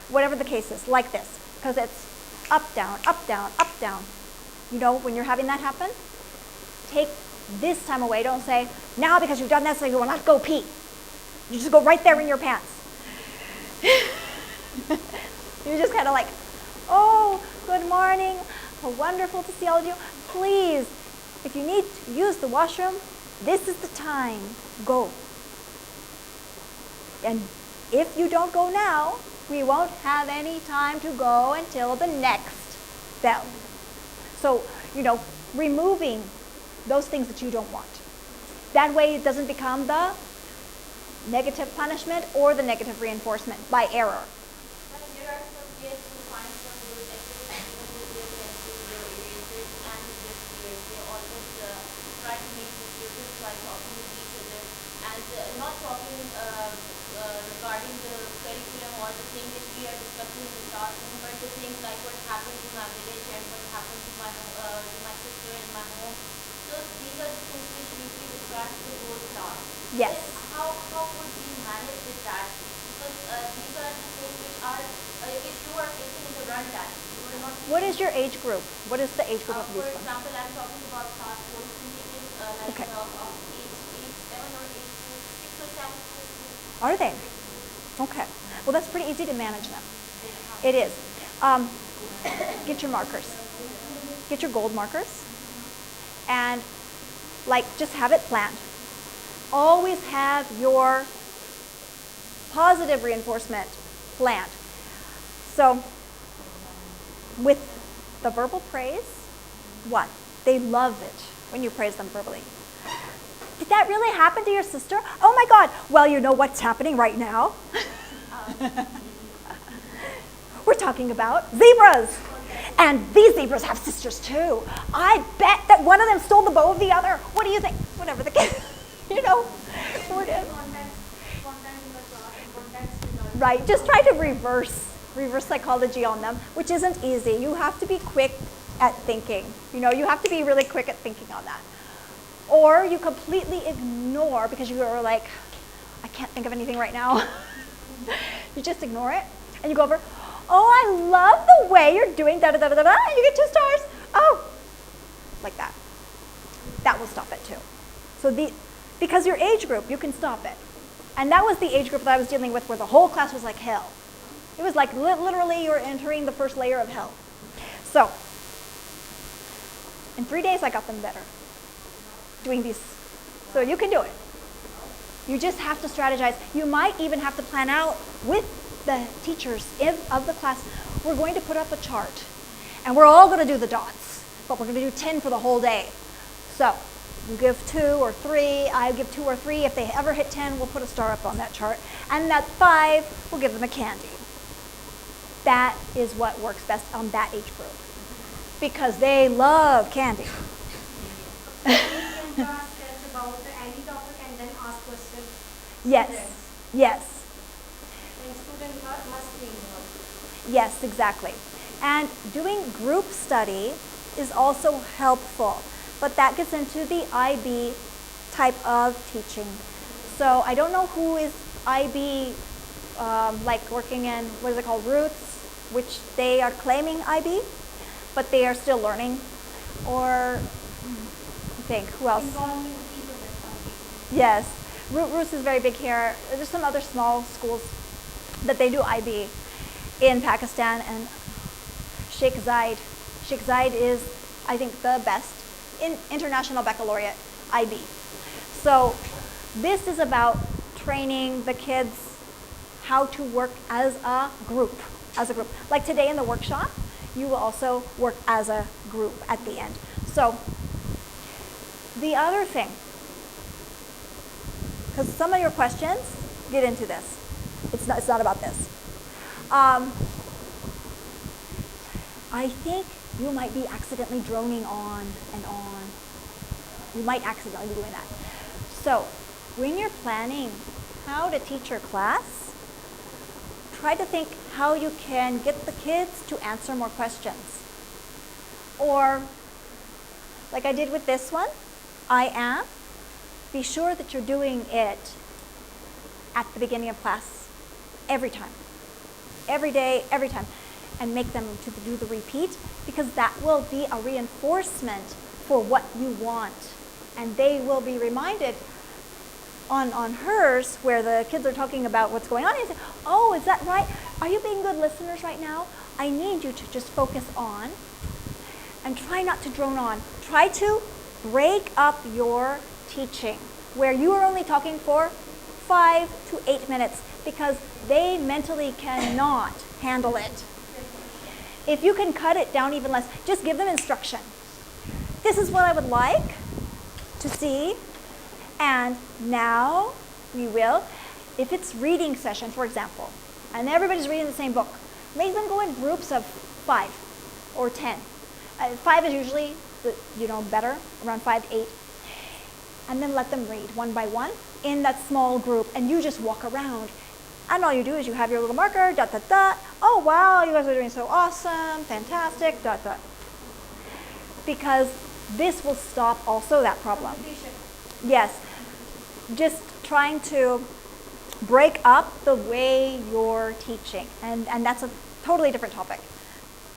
Whatever the case is, like this, because it's up, down, up, down, up, down. You know, when you're having that happen, take this time away. Don't say, now because you've done this, so you will not go pee. You just go right there in your pants. You're just kind of like, oh, good morning. How wonderful to see all of you. Please, if you need to use the washroom, this is the time. Go. And if you don't go now, we won't have any time to go until the next bell. So, removing those things that you don't want. That way it doesn't become the negative punishment or the negative reinforcement by error. But there are some kids who find some good activities with their pencils, their erasers, and their peers. They always try to make the students by talking with each other and not talking regarding the curriculum or the thing that we are discussing in the classroom, but the things like what happened in my village and what happened to my sister in my home. So these are the things which usually distract the whole class. Yes. How would we manage with that? Because these are the things which are, if you are facing in the runtime, you are not. What is your age group? What is the age group of For these ones? example, I'm talking about class 4 teenagers, like Okay. of age 7 or age 6 or 7. Are they? Okay. Well, that's pretty easy to manage them. It is. Get your markers. Get your gold markers. And, just have it planned. Always have your positive reinforcement planned. So, with the verbal praise, what? They love it when you praise them verbally. Did that really happen to your sister? Oh my God. Well, you know what's happening right now? We're talking about zebras. And these zebras have sisters too. I bet that one of them stole the bow of the other. What do you think? Whatever the case, where it is. Right, just try to reverse psychology on them, which isn't easy. You have to be quick at thinking. You have to be really quick at thinking on that. Or you completely ignore because you are like, I can't think of anything right now. You just ignore it and you go over, oh, I love the way you're doing da da da da da, and you get 2 stars. Oh, like that. That will stop it too. So because your age group, you can stop it. And that was the age group that I was dealing with where the whole class was like hell. It was like literally you're entering the first layer of hell. So in 3 days, I got them better doing these. So you can do it. You just have to strategize. You might even have to plan out with the teachers of the class. We're going to put up a chart. And we're all going to do the dots. But we're going to do 10 for the whole day. So you give 2 or 3. I give 2 or 3. If they ever hit 10, we'll put a star up on that chart. And that 5, we'll give them a candy. that is what works best on that age group because they love candy. We can just sketch about any topic and then ask questions. Yes, yes, And students must be involved. yes, exactly. And doing group study is also helpful, but that gets into the IB type of teaching. So I don't know who is IB, like working in, what is it called, Roots, which they are claiming IB, but they are still learning. Or, I think, who else? Involving the people that come. Yes, Roots is very big here. There's some other small schools that they do IB in Pakistan, and Sheikh Zayed. Sheikh Zayed is, I think, the best in International Baccalaureate IB. So this is about training the kids how to work as a group, Like today in the workshop, you will also work as a group at the end. So the other thing, because some of your questions get into this. It's not about this. I think you might be accidentally droning on and on. You might accidentally be doing that. So when you're planning how to teach your class, try to think how you can get the kids to answer more questions. Or, like I did with this one, I am. Be sure that you're doing it at the beginning of class, every time. Every day, every time. And make them to do the repeat, because that will be a reinforcement for what you want. And they will be reminded on hers, where the kids are talking about what's going on, and say, oh, is that right? Are you being good listeners right now? I need you to just focus on and try not to drone on. Try to break up your teaching, where you are only talking for 5 to 8 minutes, because they mentally cannot handle it. If you can cut it down even less, just give them instruction. This is what I would like to see, and now we will, if it's reading session, for example, and everybody's reading the same book, make them go in groups of 5 or 10. 5 is usually, better, around 5 to 8. And then let them read one by one in that small group, and you just walk around. And all you do is you have your little marker, dot, dot, dot. Oh, wow, you guys are doing so awesome, fantastic, dot, dot. Because this will stop also that problem. Yes, just trying to break up the way you're teaching. And that's a totally different topic.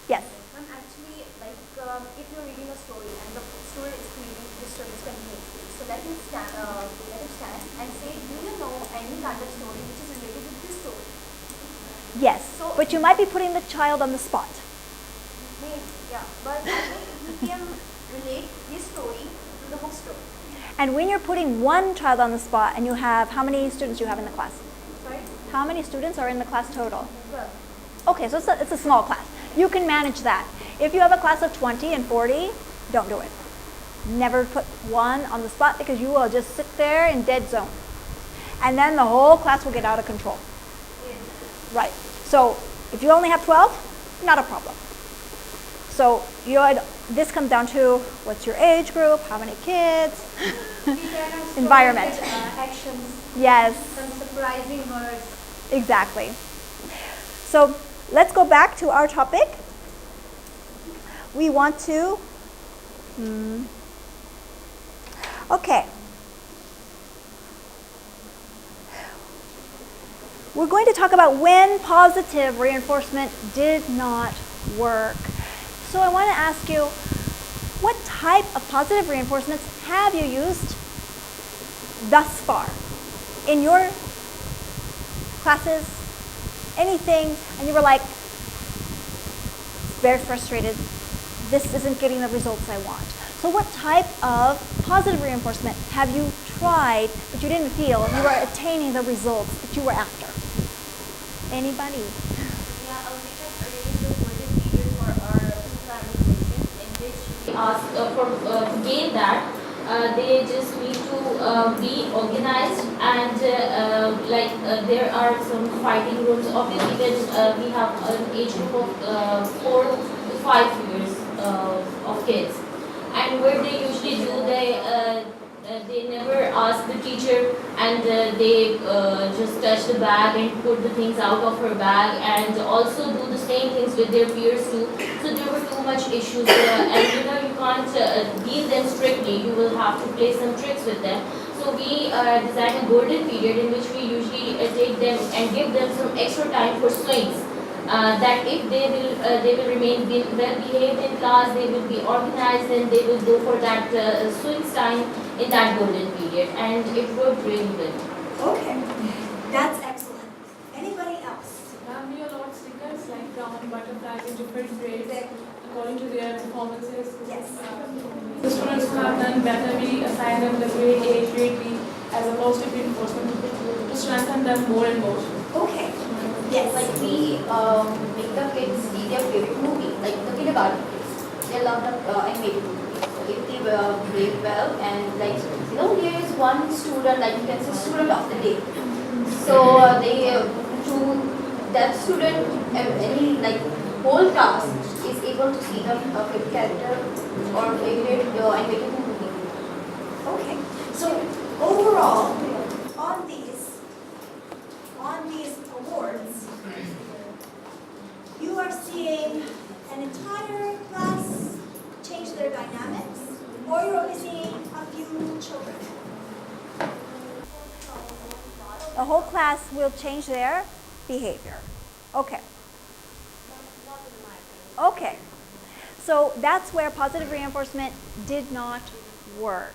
Yes? Actually, if you're reading a story and the story is continuing, so let him stand and say, do you know any kind of story which is related with this story? Yes, but you might be putting the child on the spot. Maybe, yeah, but I think he can relate his story to the whole story. And when you're putting one child on the spot, and you have, how many students you have in the class? Sorry? How many students are in the class total? 12. Okay, so it's a small class. You can manage that. If you have a class of 20 and 40, don't do it. Never put one on the spot, because you will just sit there in dead zone. And then the whole class will get out of control. Right. So if you only have 12, not a problem. So this comes down to what's your age group, how many kids, environment. Actions. Yes. Some surprising words. Exactly. So let's go back to our topic. We want to, okay. We're going to talk about when positive reinforcement did not work. So I want to ask you, what type of positive reinforcements have you used thus far in your classes, anything, and you were like, very frustrated, this isn't getting the results I want. So what type of positive reinforcement have you tried, but you didn't feel you were attaining the results that you were after? Anybody? Yeah, we just arranged a golden period for our planning session, in which we ask to gain that. They just need to be organized, and there are some fighting rooms. Obviously, then we have an age group of 4 to 5 years of kids, and what they usually do, they never ask the teacher, and they just touch the bag and put the things out of her bag, and also do the same things with their peers too. So there were too much issues, and you can't deal them strictly. You will have to play some tricks with them. So we design a golden period in which we usually take them and give them some extra time for swings. That if they will remain well behaved in class, they will be organized, and they will go for that swings time in that golden period, and it worked really well. Okay, that's excellent. Anybody else? Ma'am, we allot stickers like brown butterflies in different grades according to their performances. Yes. The students who have done better, we assign them the grade A, grade B as a positive reinforcement to strengthen them more and more. Okay. Yes. Like we make the kids see their favorite movie, like the kindergarten kids. They love the animated movies. So if they behave well, and like there is one student, like you can say student of the day. So they to that student, any like whole class is able to see the favorite character or favorite animated movie. Okay. So overall, on these awards, you are seeing an entire class change their dynamics, or you're only seeing a few children? The whole class will change their behavior. Okay. Okay. So that's where positive reinforcement did not work.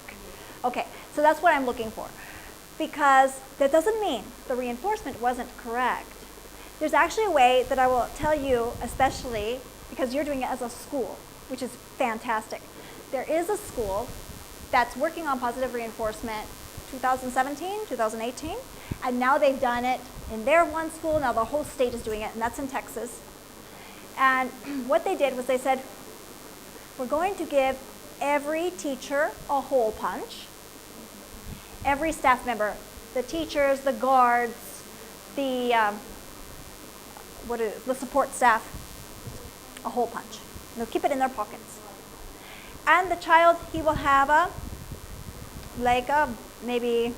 Okay, so that's what I'm looking for. Because that doesn't mean the reinforcement wasn't correct. There's actually a way that I will tell you, especially because you're doing it as a school, which is fantastic. There is a school that's working on positive reinforcement 2017, 2018, and now they've done it in their one school. Now the whole state is doing it, and that's in Texas. And what they did was they said, we're going to give every teacher a hole punch, every staff member, the teachers, the guards, the support staff, a hole punch. They'll keep it in their pockets. And the child, he will have a maybe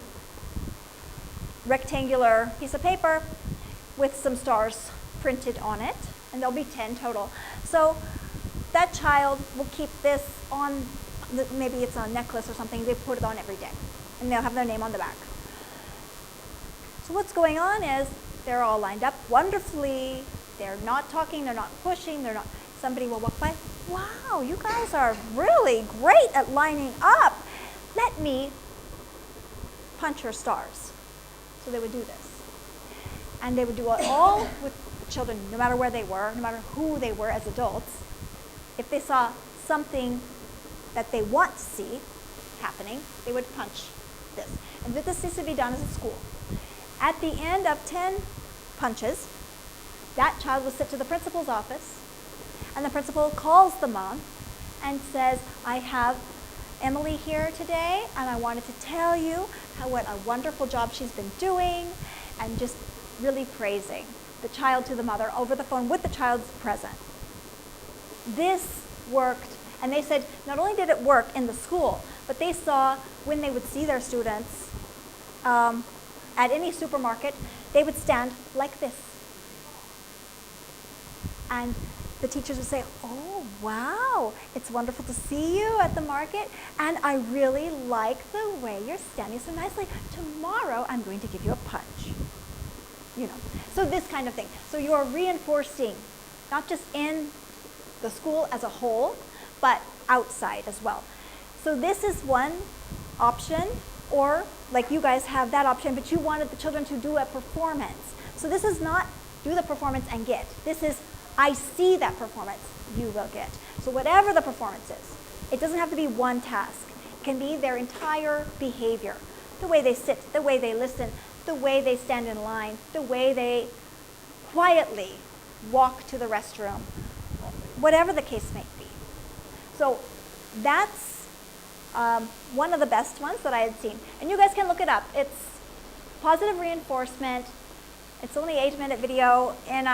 rectangular piece of paper with some stars printed on it, and there'll be 10 total. So that child will keep this on, maybe it's a necklace or something, they put it on every day, and they'll have their name on the back. So what's going on is they're all lined up wonderfully, they're not talking, they're not pushing, they're not, somebody will walk by, wow, you guys are really great at lining up. Let me punch your stars. So they would do this. And they would do it all with children, no matter where they were, no matter who they were as adults. If they saw something that they want to see happening, they would punch this. And this needs to be done as a school. At the end of 10 punches, that child will sit to the principal's office, and the principal calls the mom and says, I have Emily here today, and I wanted to tell you what a wonderful job she's been doing, and just really praising the child to the mother over the phone with the child's present. This worked, and they said not only did it work in the school, but they saw when they would see their students at any supermarket, they would stand like this. And the teachers would say, oh, wow, it's wonderful to see you at the market, and I really like the way you're standing so nicely. Tomorrow, I'm going to give you a punch. You know, so this kind of thing. So you're reinforcing, not just in the school as a whole, but outside as well. So this is one option, or like you guys have that option, but you wanted the children to do a performance. So this is not do the performance and get. This is I see that performance, you will get. So whatever the performance is, it doesn't have to be one task. It can be their entire behavior. The way they sit, the way they listen, the way they stand in line, the way they quietly walk to the restroom, whatever the case may be. So that's one of the best ones that I had seen. And you guys can look it up. It's positive reinforcement. It's only an 8-minute video in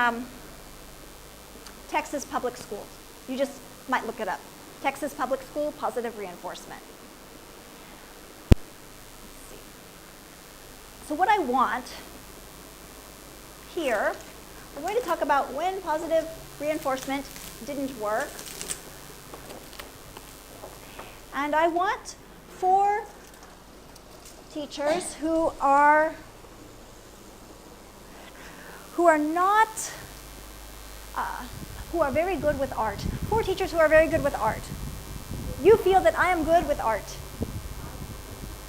Texas public schools. You just might look it up. Texas public school positive reinforcement. Let's see. So what I want here, I'm going to talk about when positive reinforcement didn't work. And I want 4 teachers who are very good with art. 4 teachers who are very good with art. You feel that I am good with art.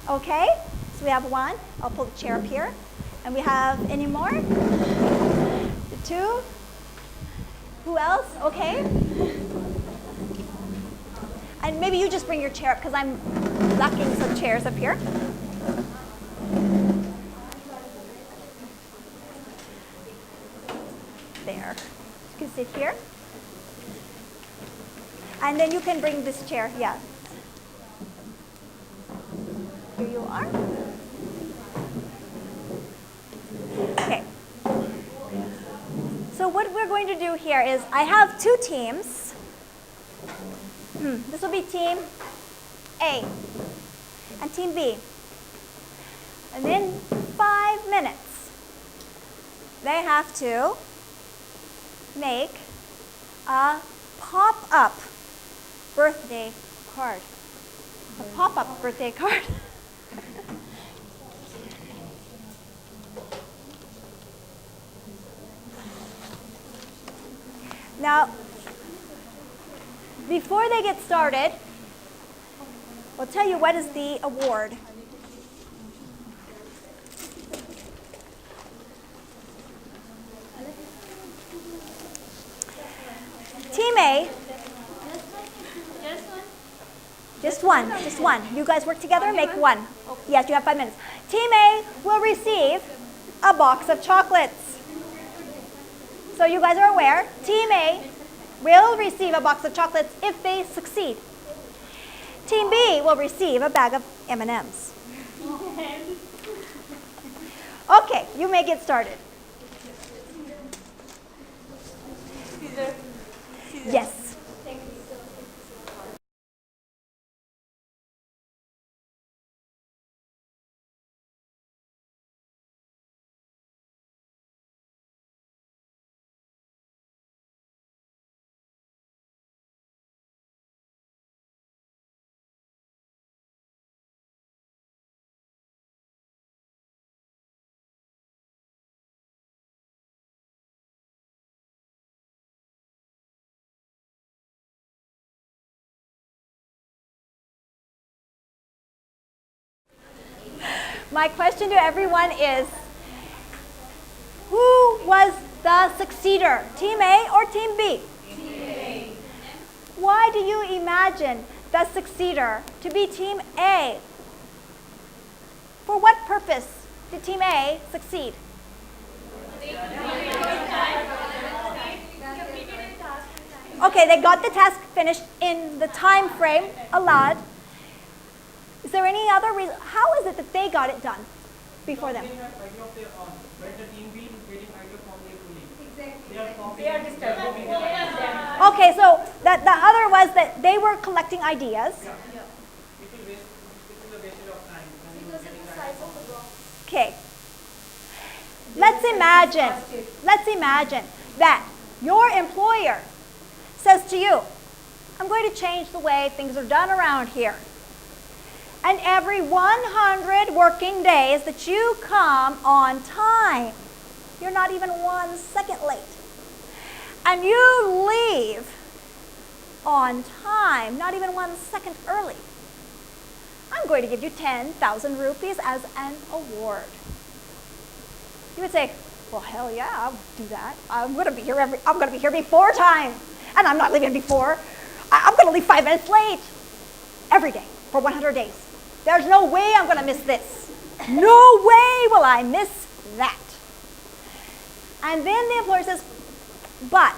Okay? So we have 1. I'll pull the chair up here. And we have any more? 2. Who else? Okay. And maybe you just bring your chair up because I'm lacking some chairs up here. There. You can sit here. And then you can bring this chair. Yeah. Here you are. Okay. So what we're going to do here is I have 2 teams. This will be team A and team B. And in 5 minutes, they have to make a pop-up birthday card. A pop-up birthday card. Now, before they get started, I'll tell you what is the award. Team A. Just one. You guys work together and make one. Yes, you have 5 minutes. Team A will receive a box of chocolates. So you guys are aware, Team A will receive a box of chocolates if they succeed. Team B will receive a bag of M&Ms. Okay, you may get started. Yes. My question to everyone is, who was the succeeder, Team A or Team B? Team A. Why do you imagine the succeeder to be Team A? For what purpose did Team A succeed? Okay, they got the task finished in the time frame allowed. Is there any other reason? How is it that they got it done before them? They have idea of their own, but the team B is getting idea from their colleagues. Exactly. They are just developing it. Okay, so the other was that they were collecting ideas. Yeah. It is a wastage of time. When you Because are of getting the size of the box. Okay. Let's imagine that your employer says to you, I'm going to change the way things are done around here. And every 100 working days that you come on time, you're not even 1 second late, and you leave on time, not even 1 second early, I'm going to give you 10,000 rupees as an award. You would say, well, hell yeah, I'll do that. I'm going to be here before time, and I'm not leaving before. I'm going to leave 5 minutes late every day for 100 days. There's no way I'm going to miss this. No way will I miss that. And then the employer says, but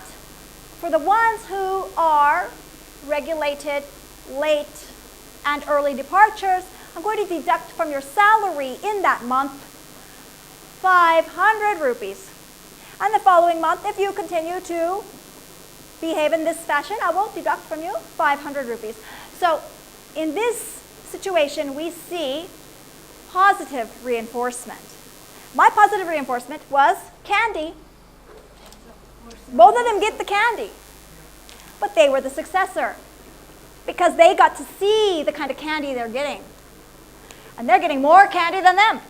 for the ones who are regulated late and early departures, I'm going to deduct from your salary in that month 500 rupees. And the following month, if you continue to behave in this fashion, I will deduct from you 500 rupees. So in this situation, we see positive reinforcement. My positive reinforcement was candy. Both of them get the candy. But they were the successor because they got to see the kind of candy they're getting. And they're getting more candy than them.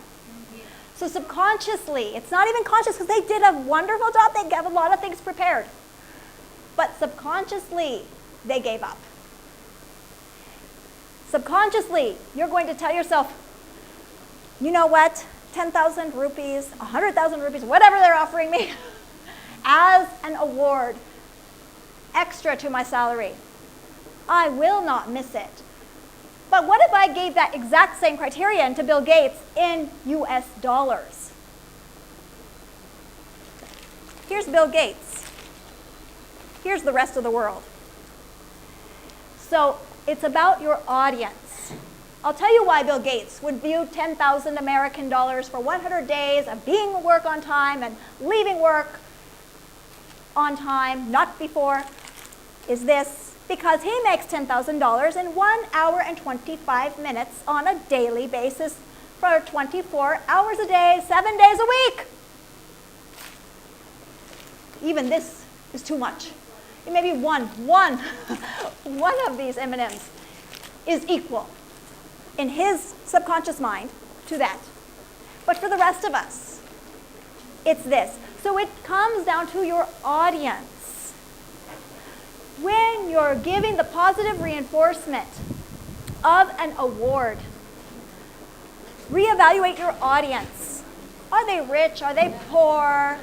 So subconsciously, it's not even conscious because they did a wonderful job. They got a lot of things prepared. But subconsciously, they gave up. Subconsciously, you're going to tell yourself, you know what, 10,000 rupees, 100,000 rupees, whatever they're offering me, as an award, extra to my salary. I will not miss it. But what if I gave that exact same criterion to Bill Gates in US dollars? Here's Bill Gates. Here's the rest of the world. So it's about your audience. I'll tell you why Bill Gates would view 10,000 American dollars for 100 days of being at work on time and leaving work on time, not before, is this. Because he makes $10,000 in 1 hour and 25 minutes on a daily basis for 24 hours a day, 7 days a week. Even this is too much. Maybe one of these M&Ms is equal in his subconscious mind to that. But for the rest of us, it's this. So it comes down to your audience. When you're giving the positive reinforcement of an award, reevaluate your audience. Are they rich? Are they poor?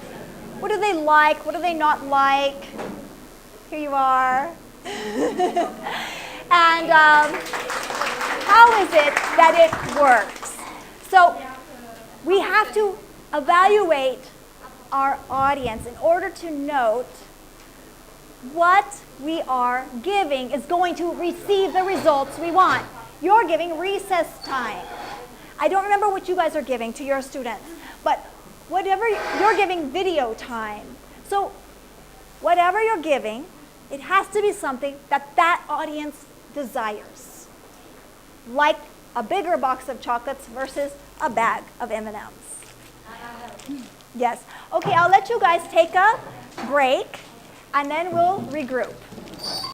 What do they like? What do they not like? Here you are. And how is it that it works? So we have to evaluate our audience in order to note what we are giving is going to receive the results we want. You're giving recess time. I don't remember what you guys are giving to your students, but whatever you're giving video time. So whatever you're giving, it has to be something that that audience desires. Like a bigger box of chocolates versus a bag of M&Ms. Yes. Okay, I'll let you guys take a break and then we'll regroup.